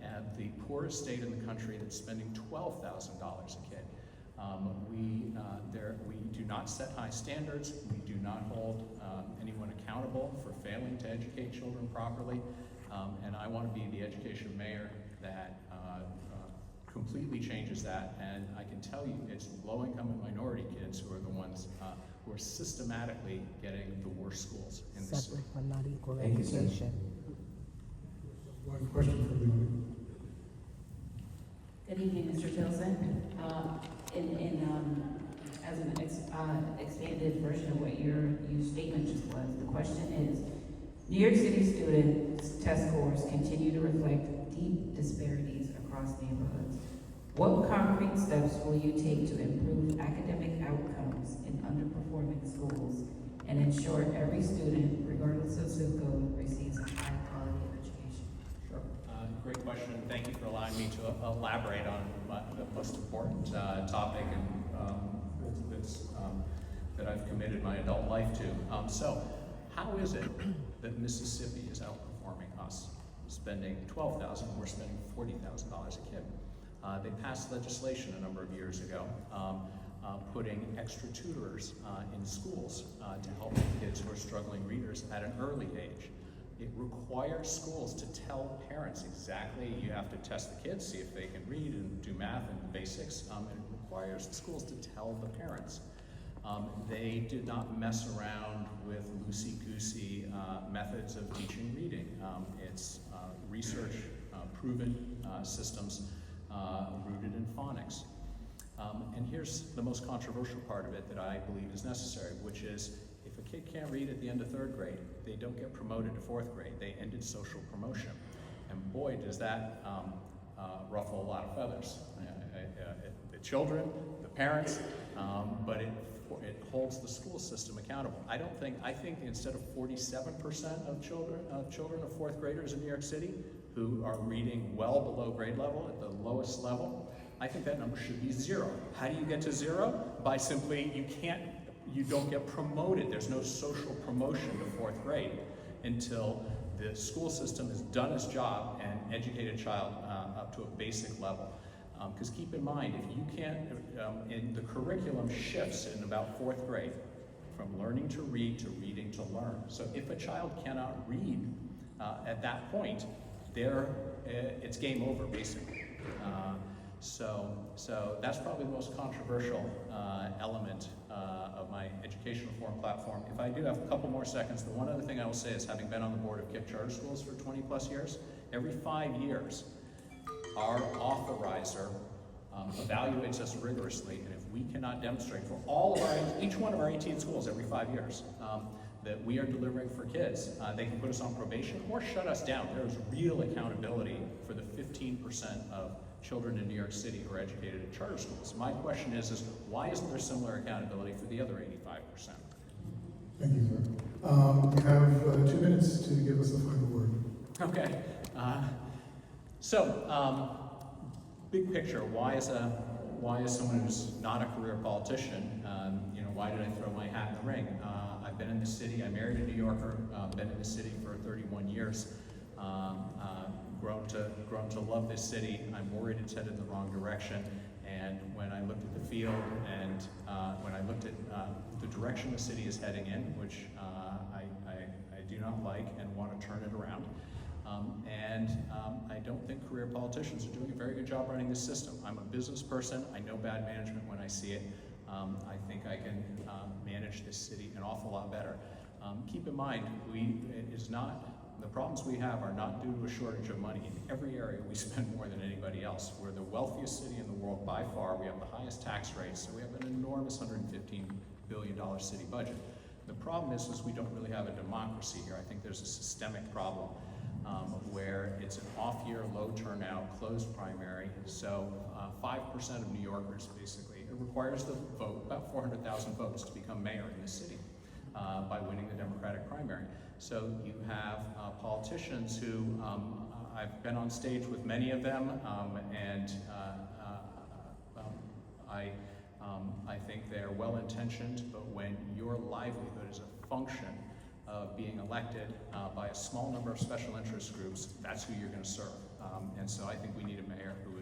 at the poorest state in the country that's spending $12,000 a kid. We do not set high standards. We do not hold anyone accountable for failing to educate children properly, and I want to be the education mayor that completely changes that. And I can tell you, it's low-income and minority kids who are the ones who are systematically getting the worst schools in the city. Thank you, sir. One question from the audience. Good evening, Mr. Tilson. As an expanded version of what your statement just was, the question is, New York City students' test scores continue to reflect deep disparities across neighborhoods. What concrete steps will you take to improve academic outcomes in underperforming schools and ensure every student, regardless of zip code, receives a high quality of education? Sure. Great question. Thank you for allowing me to elaborate on the most important topic that I've committed my adult life to. So, how is it that Mississippi is outperforming us? spending $12,000, we're spending $40,000 a kid. They passed legislation a number of years ago putting extra tutors in schools to help kids who are struggling readers at an early age. It requires schools to tell parents exactly, you have to test the kids, see if they can read and do math and the basics, and it requires the schools to tell the parents. They did not mess around with loosey-goosey methods of teaching reading. It's research proven systems rooted in phonics. And here's the most controversial part of it that I believe is necessary, which is if a kid can't read at the end of 3rd grade, they don't get promoted to 4th grade. They ended social promotion. And boy, does that ruffle a lot of feathers. The children, the parents, but it holds the school system accountable. I think instead of 47% of children of 4th graders in New York City who are reading well below grade level at the lowest level, I think that number should be 0. How do you get to 0? By simply, you don't get promoted. There's no social promotion to 4th grade until the school system has done its job and educated a child up to a basic level. Because keep in mind, if you can't, the curriculum shifts in about 4th grade from learning to read to reading to learn. So if a child cannot read at that point, it's game over, basically. So that's probably the most controversial element of my educational forum platform. If I do have a couple more seconds, the one other thing I will say is, having been on the board of KIPP charter schools for 20+ years, every 5 years, our authorizer evaluates us rigorously, and if we cannot demonstrate for each one of our 18 schools every 5 years that we are delivering for kids, they can put us on probation or shut us down. There is real accountability for the 15% of children in New York City who are educated at charter schools. My question is why isn't there similar accountability for the other 85%? Thank you, sir. You have 2 minutes to give us the final word. Okay. Big picture, why is someone who's not a career politician, why did I throw my hat in the ring? I've been in the city, I married a New Yorker, been in the city for 31 years, grown to love this city. I'm worried it's headed in the wrong direction, and when I looked at the field and when I looked at the direction the city is heading in, which I do not like and want to turn it around, I don't think career politicians are doing a very good job running this system. I'm a business person. I know bad management when I see it. I think I can manage this city an awful lot better. Keep in mind, the problems we have are not due to a shortage of money. In every area, we spend more than anybody else. We're the wealthiest city in the world by far. We have the highest tax rates, so we have an enormous $115 billion city budget. The problem is we don't really have a democracy here. I think there's a systemic problem where it's an off-year, low turnout, closed primary. So 5% of New Yorkers, basically, it requires the vote, about 400,000 votes, to become mayor in this city by winning the Democratic primary. So you have politicians who, I've been on stage with many of them, I think they are well-intentioned, but when your livelihood is a function of being elected by a small number of special interest groups, that's who you're going to serve. And so I think we need a mayor who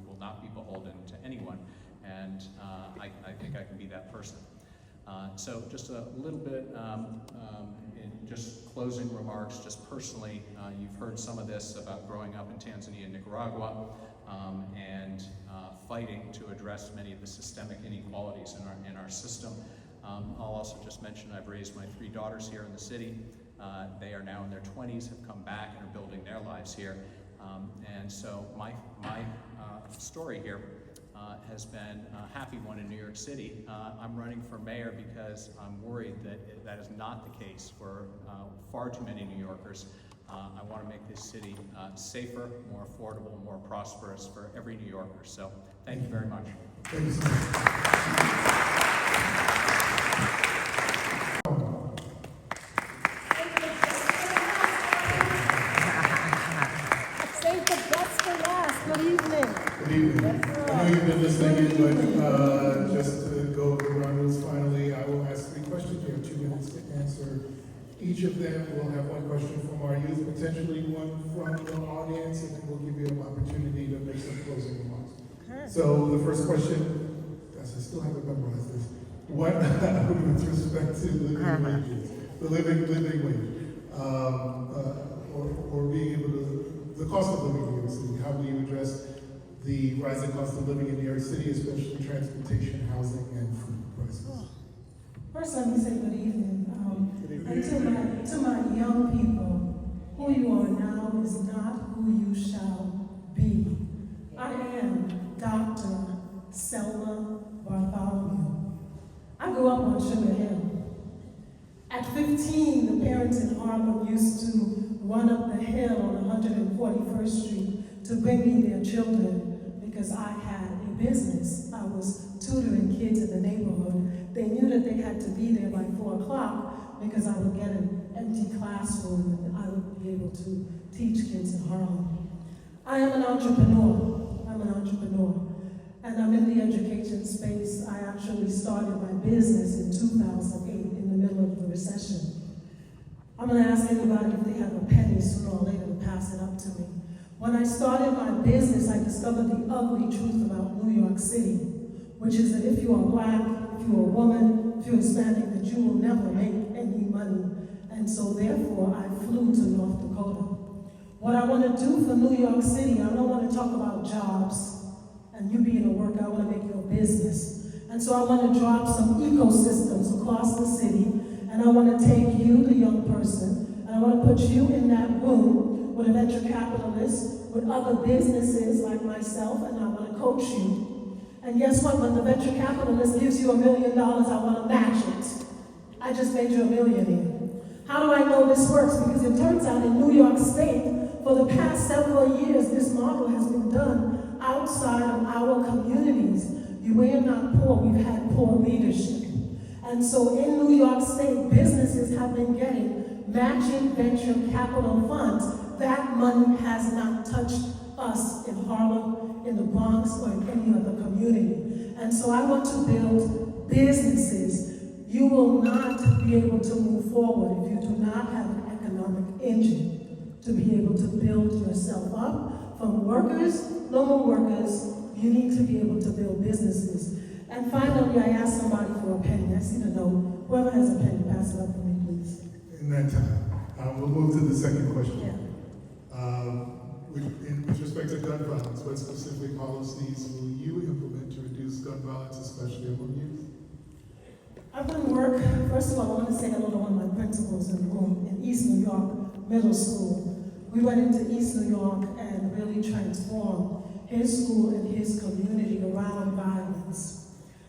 will not be beholden to anyone, and I think I can be that person. So just a little bit in just closing remarks, just personally, you've heard some of this about growing up in Tanzania and Nicaragua, and fighting to address many of the systemic inequalities in our system. I'll also just mention I've raised my 3 daughters here in the city. They are now in their 20s, have come back and are building their lives here. And so my story here has been a happy one in New York City. I'm running for mayor because I'm worried that that is not the case for far too many New Yorkers. I want to make this city safer, more affordable, more prosperous for every New Yorker. So thank you very much. Thank you so much. Save the best for last. Good evening. Good evening. I know you've been listening in, but just to go over the ground rules finally, I will ask 3 questions. You have 2 minutes to answer each of them. We'll have 1 question from our youth, potentially 1 So the first question, gosh, I still haven't memorized this. What, with respect to living wages, the living wage, or being able to, the cost of living in New York City, how will you address the rising cost of living in New York City, especially transportation, housing, and food prices? First, let me say good evening. And to my young people, who you are now is not who you shall be. I am Dr. Selma Bartholomew. I grew up on Sugar Hill. At 15, the parents in Harlem used to run up the hill on 141st Street to bring me their children because I had a business. I was tutoring kids in the neighborhood. They knew that they had to be there by 4 o'clock because I would get an empty classroom and I would be able to teach kids in Harlem. I am an entrepreneur. And I'm in the education space. I actually started my business in 2008 in the middle of the recession. I'm going to ask anybody if they have a penny sooner or later to pass it up to me. When I started my business, I discovered the ugly truth about New York City, which is that if you are black, if you're a woman, if you're Hispanic, that you will never make any money. And so therefore, I flew to North Dakota. What I want to do for New York City, I don't want to talk about jobs and you being a worker, I want to make you a business. And so I want to drop some ecosystems across the city, and I want to take you, the young person, and I want to put you in that room with a venture capitalist, with other businesses like myself, and I want to coach you. And guess what? When the venture capitalist gives you $1 million, I want to match it. I just made you a millionaire. How do I know this works? Because it turns out in New York State, for the past several years, this model has been done outside of our communities. We're not poor, we've had poor leadership. And so in New York State, businesses have been getting matching venture capital funds. That money has not touched us in Harlem, in the Bronx, or in any other community. And so I want to build businesses. You will not be able to move forward if you do not have an economic engine to be able to build yourself up. From workers, no more workers, you need to be able to build businesses. And finally, I asked somebody for a penny. I see the note. Whoever has a penny, pass it up for me, please. In that time, we'll move to the second question. Yeah. With respect to gun violence, what specific policies will you implement to reduce gun violence, especially among youth? I've done work. First of all, I want to say hello to one of my principals in the room in East New York Middle School. We went into East New York and really transformed his school and his community around violence.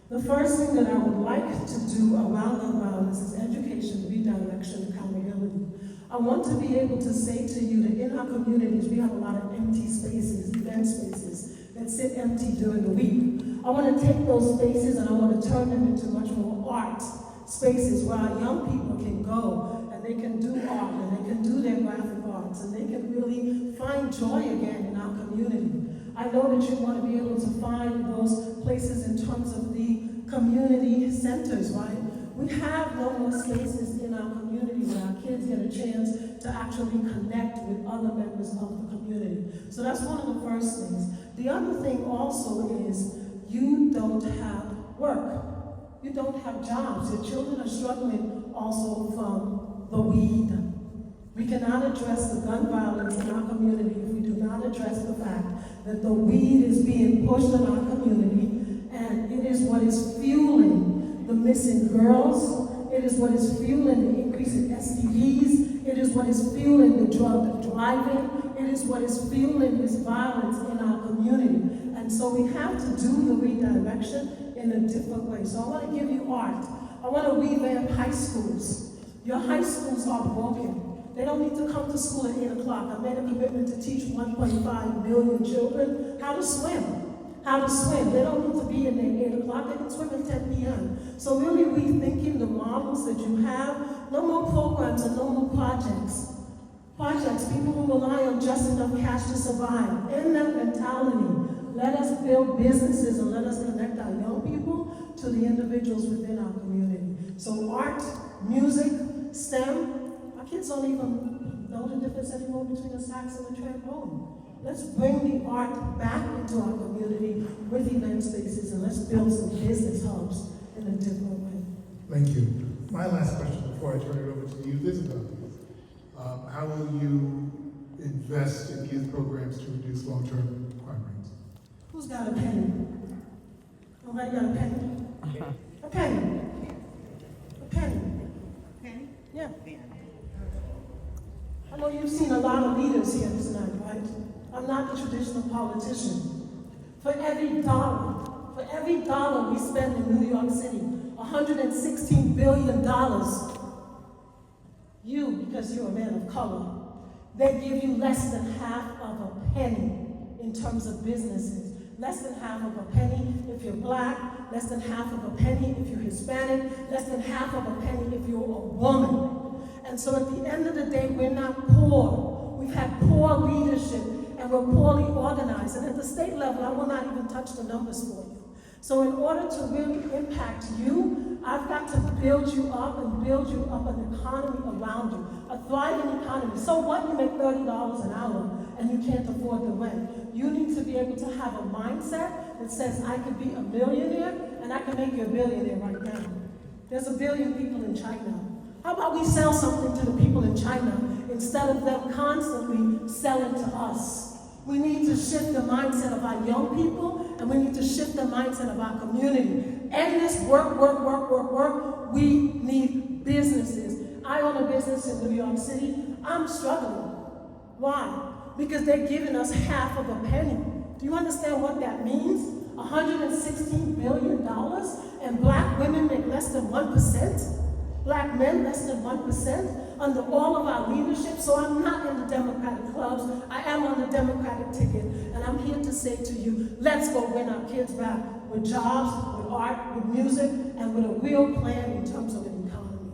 The first thing that I would like to do around gun violence is education, redirection, accountability. I want to be able to say to you that in our communities, we have a lot of empty spaces, event spaces, that sit empty during the week. I want to take those spaces and I want to turn them into much more art spaces where our young people can go and they can do art and they can do their graphic arts and they can really find joy again in our community. I know that you want to be able to find those places in terms of the community centers, right? We have no more spaces in our community where our kids get a chance to actually connect with other members of the community. So that's one of the first things. The other thing also is you don't have work. You don't have jobs. Your children are struggling also from the weed. We cannot address the gun violence in our community if we do not address the fact that the weed is being pushed in our community, and it is what is fueling the missing girls. It is what is fueling the increase in STDs. It is what is fueling the drug driving. It is what is fueling this violence in our community. And so we have to do the redirection in a different way. So I want to give you art. I want to revamp high schools. Your high schools are broken. They don't need to come to school at 8 o'clock. I made a commitment to teach 1.5 million children how to swim. How to swim. They don't need to be in there at 8 o'clock. They can swim at 10 p.m. So really rethinking the models that you have. No more programs and no more projects. People who rely on just enough cash to survive. In that mentality, let us build businesses and let us connect our young people to the individuals within our community. So art, music, STEM, our kids don't even know the difference anymore between a sax and a trombone. Let's bring the art back into our community with event spaces, and let's build some business hubs in a different way. Thank you. My last question before I turn it over to you, Isabel. How will you invest in youth programs to reduce long-term crime rates? Who's got a penny? Nobody got a penny? A penny. A penny. Penny? Yeah. I know you've seen a lot of leaders here tonight, right? I'm not the traditional politician. For every dollar we spend in New York City, $116 billion, you, because you're a man of color, they give you less than half of a penny in terms of businesses. Less than half of a penny if you're black, less than half of a penny if you're Hispanic, less than half of a penny if you're a woman. And so at the end of the day, we're not poor. We've had poor leadership and we're poorly organized. And at the state level, I will not even touch the numbers for you. So in order to really impact you, I've got to build you up and build you up an economy around you, a thriving economy. So what, you make $30 an hour and you can't afford the rent? You need to be able to have a mindset that says, I could be a millionaire and I can make you a billionaire right now. There's 1 billion people in China. How about we sell something to the people in China instead of them constantly selling to us? We need to shift the mindset of our young people, and we need to shift the mindset of our community. Endless work. We need businesses. I own a business in New York City. I'm struggling. Why? Because they're giving us half of a penny. Do you understand what that means? $116 billion, and black women make less than 1%. Black men less than 1% under all of our leadership. So I'm not in the Democratic clubs. I am on the Democratic ticket. And I'm here to say to you, let's go win our kids back with jobs, with art, with music, and with a real plan in terms of an economy.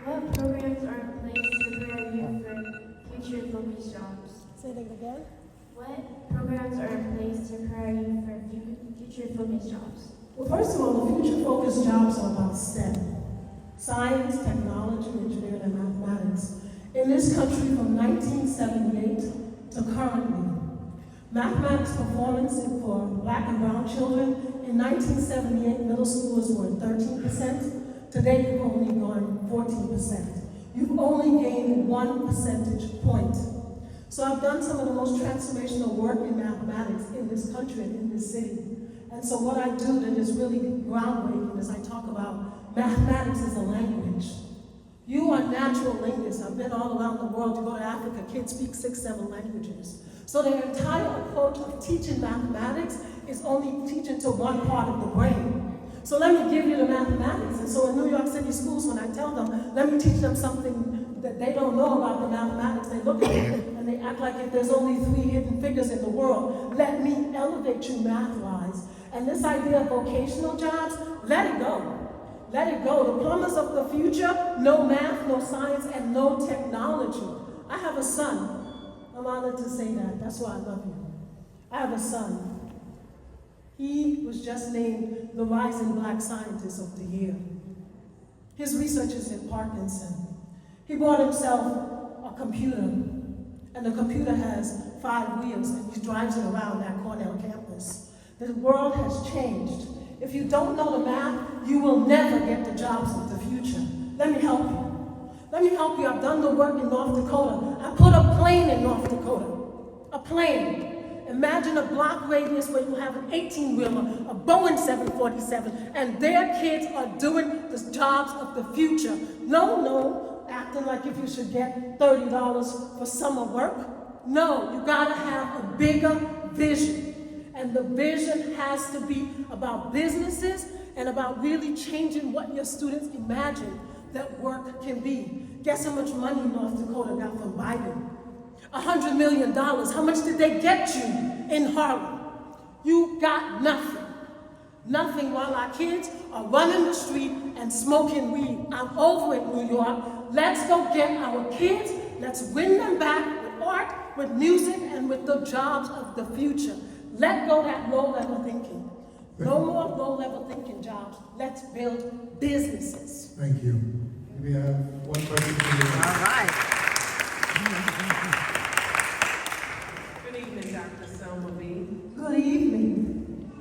What programs are in place to prepare you for future-focused jobs? Say that again. What programs are in place to prepare you for future-focused jobs? Well, first of all, the future-focused jobs are about STEM. Science, technology, engineering, and mathematics. In this country from 1978 to currently, mathematics performance for black and brown children, in 1978, middle schoolers were 13%. Today, you've only gone 14%. You've only gained 1 percentage point. So I've done some of the most transformational work in mathematics in this country and in this city. And so what I do that is really groundbreaking is I talk about mathematics as a language. You are natural linguists. I've been all around the world. You go to Africa, kids speak 6, 7 languages. So their entire approach of teaching mathematics is only teaching to one part of the brain. So let me give you the mathematics. And so in New York City schools, when I tell them, let me teach them something that they don't know about the mathematics, they look at it and they act like if there's only 3 hidden figures in the world. Let me elevate you math-wise. And this idea of vocational jobs, let it go. Let it go. The plumbers of the future, no math, no science, and no technology. I have a son. I'm honored to say that. That's why I love you. I have a son. He was just named the Rising Black Scientist of the Year. His research is in Parkinson. He bought himself a computer, and the computer has 5 wheels, and he drives it around that Cornell campus. The world has changed. If you don't know the math, you will never get the jobs of the future. Let me help you. Let me help you. I've done the work in North Dakota. I put a plane in North Dakota. A plane. Imagine a block radius where you have an 18-wheeler, a Boeing 747, and their kids are doing the jobs of the future. No, acting like if you should get $30 for summer work. No, you gotta have a bigger vision. And the vision has to be about businesses and about really changing what your students imagine that work can be. Guess how much money North Dakota got from Biden? $100 million. How much did they get you in Harlem? You got nothing. Nothing while our kids are running the street and smoking weed. I'm over it, New York. Let's go get our kids. Let's win them back with art, with music, and with the jobs of the future. Let go that low-level thinking. No more low-level thinking jobs. Let's build businesses. Thank you. We have one question. All right. Good evening, Dr. Selma B. Good evening.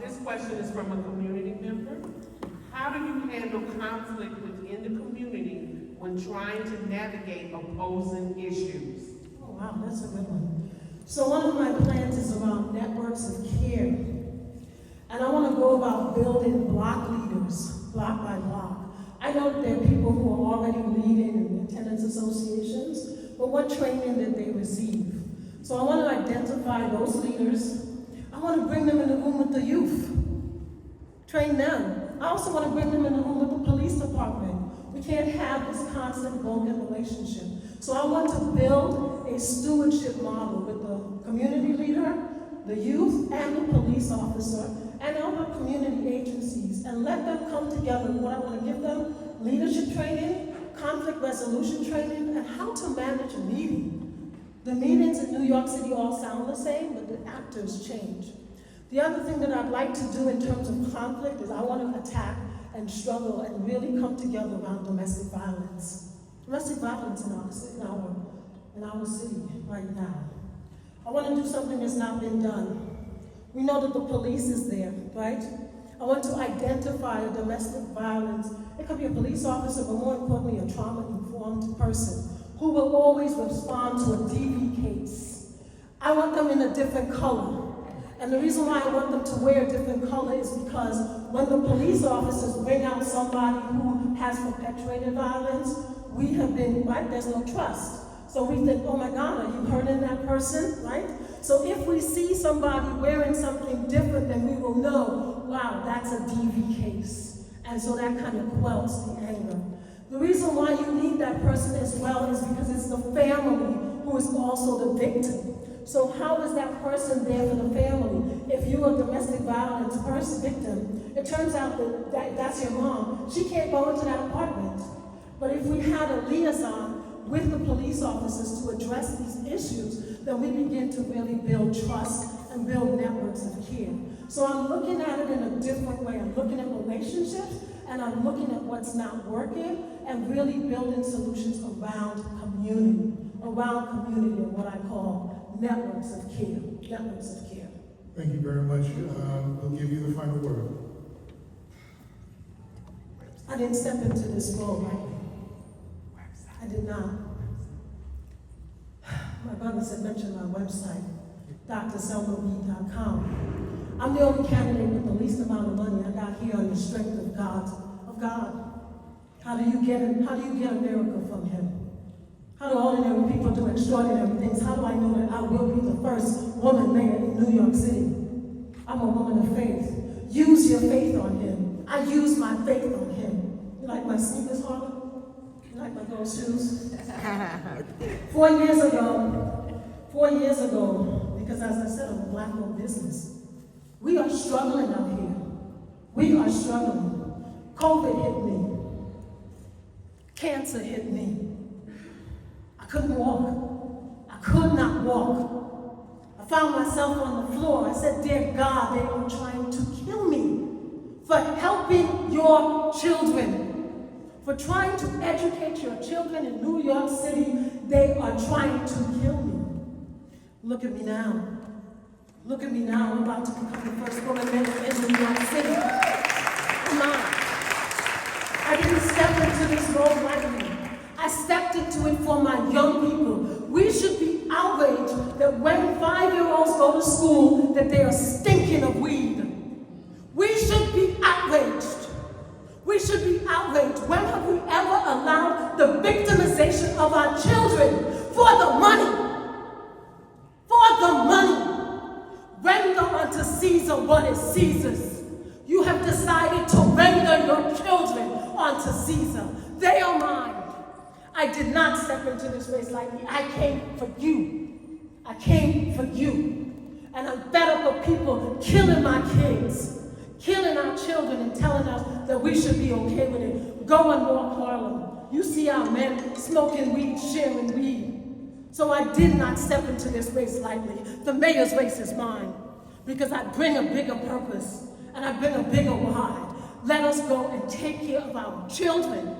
This question is from a community member. How do you handle conflict within the community when trying to navigate opposing issues? Oh, wow, that's a good one. So one of my plans is around networks of care. And I want to go about building block leaders, block by block. I know that there are people who are already leading in tenants associations, but what training did they receive? So I want to identify those leaders. I want to bring them in the room with the youth, train them. I also want to bring them in the room with the police department. We can't have this constant broken relationship. So I want to build a stewardship model with the community leader, the youth, and the police officer, and other community agencies, and let them come together. What I want to give them, leadership training, conflict resolution training, and how to manage a meeting. The meetings in New York City all sound the same, but the actors change. The other thing that I'd like to do in terms of conflict is I want to attack and struggle and really come together around domestic violence. Domestic violence in our city right now. I want to do something that's not been done. We know that the police is there, right? I want to identify a domestic violence. It could be a police officer, but more importantly, a trauma-informed person who will always respond to a DV case. I want them in a different color. And the reason why I want them to wear a different color is because when the police officers bring out somebody who has perpetuated violence, we have been, right, there's no trust. So we think, oh my God, are you hurting that person, right? So if we see somebody wearing something different, then we will know, wow, that's a DV case. And so that kind of quells the anger. The reason why you need that person as well is because it's the family who is also the victim. So how is that person there for the family? If you're a domestic violence victim, it turns out that that's your mom. She can't go into that apartment. But if we had a liaison with the police officers to address these issues, then we begin to really build trust and build networks of care. So I'm looking at it in a different way. I'm looking at relationships, and I'm looking at what's not working, and really building solutions around community and what I call networks of care, networks of care. Thank you very much. We'll give you the final word. I didn't step into this role, right? I did not. My brother said mention my website, drselmab.com. I'm the only candidate with the least amount of money. I got here on the strength of God. How do you get a miracle from Him? How do ordinary people do extraordinary things? How do I know that I will be the first woman mayor in New York City? I'm a woman of faith. Use your faith on Him. I use my faith on Him. You like my sneakers, Harlem? You like my gold shoes? 4 years ago, because as I said, I'm a black-owned business. We are struggling out here. We are struggling. COVID hit me. Cancer hit me. I couldn't walk. I could not walk. I found myself on the floor. I said, dear God, they are trying to kill me for helping your children. For trying to educate your children in New York City, they are trying to kill me. Look at me now. Look at me now. I'm about to become the first woman mayor in New York City. Come on. I didn't step into this role lightly. I stepped into it for my young people. We should be outraged that when 5-year-olds go to school, that they are stinking of weed. We should be outraged. We should be outraged. When have we ever allowed the victimization of our children for the money? For the money. Render unto Caesar what is Caesar's. You have decided to render your children unto Caesar. They are mine. I did not step into this race lightly. I came for you. I came for you. And I'm fed up with people killing my kids, killing our children, and telling us that we should be okay with it. Go and walk Harlem. You see our men smoking weed, sharing weed. So I did not step into this race lightly. The mayor's race is mine because I bring a bigger purpose. and I bring a bigger why. Let us go and take care of our children.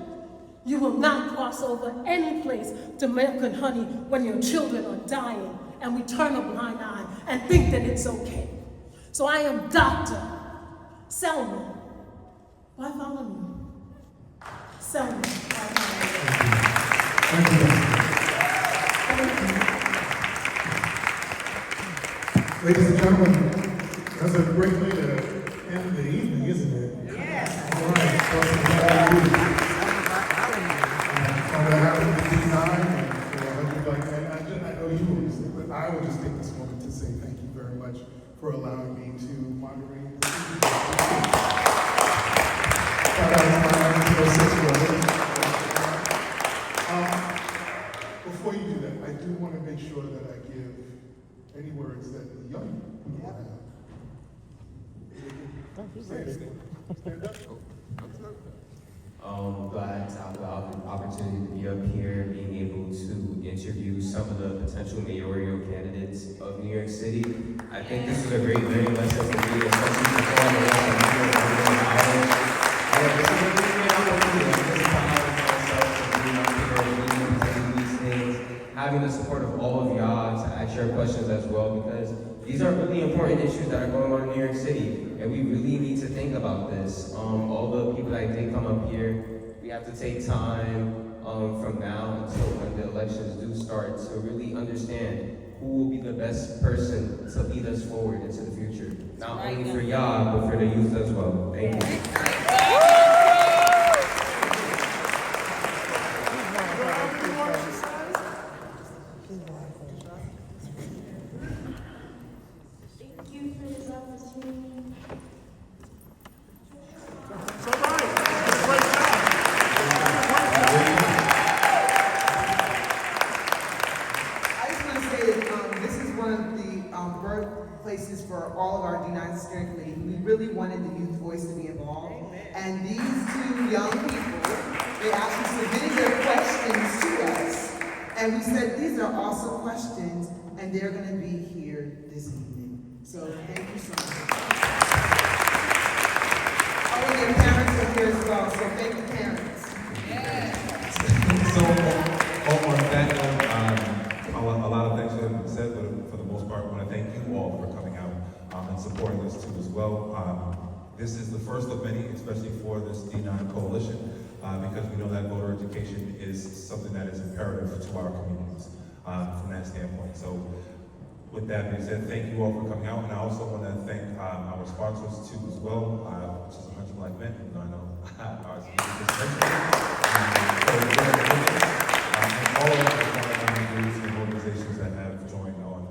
You will not cross over any place to milk and honey when your children are dying, and we turn a blind eye and think that it's okay. So I am Dr. Selma. Why follow me? Selma. Thank you. Ladies and gentlemen, that's a great way to end the evening, isn't it? Yes. All right. On behalf of the D-9 and for 100 Black Men, I know you will, but I will just take this moment to say thank you very much for allowing me to moderate this evening. Before you do that, I do want to make sure that I give any words that the young people have. Stand up. Glad to have the opportunity to be up here, being able to interview some of the potential mayoral candidates of New York City. I think this is a great learning lesson for me, especially for all the rest of New York and Ireland. This is a really great opportunity. I'm just proud of myself for being up here, presenting these things, having the support of all of y'all to ask your questions as well, because these are really important issues that are going on in New York City, and we really need to think about this. All the people that did come up here, we have to take time from now until when the elections do start to really understand who will be the best person to lead us forward into the future. Not only for y'all, but for the youth as well. Thank you. For all of our D-9 steering committee, we really wanted the youth voice to be involved. And these two young people, they actually submitted their questions to us. And we said, these are awesome questions, and they're going to be here this evening. So thank you so much. Oh, and their parents are here as well, so thank you, parents. So, on that note, a lot of things have been said, but for the most part, I want to thank you all for coming out and supporting us too as well. This is the first of many, especially for this D-9 coalition, because we know that voter education is something that is imperative to our communities from that standpoint. So, with that being said, thank you all for coming out, and I also want to thank our sponsors too as well, which is 100 Black Men, who I know our and all of the groups and organizations that have joined on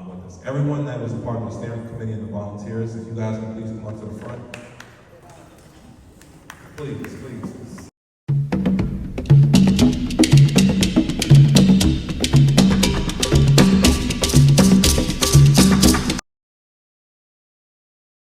with us. Everyone that was a part of the steering committee and the volunteers, if you guys can please come up to the front. Please, please.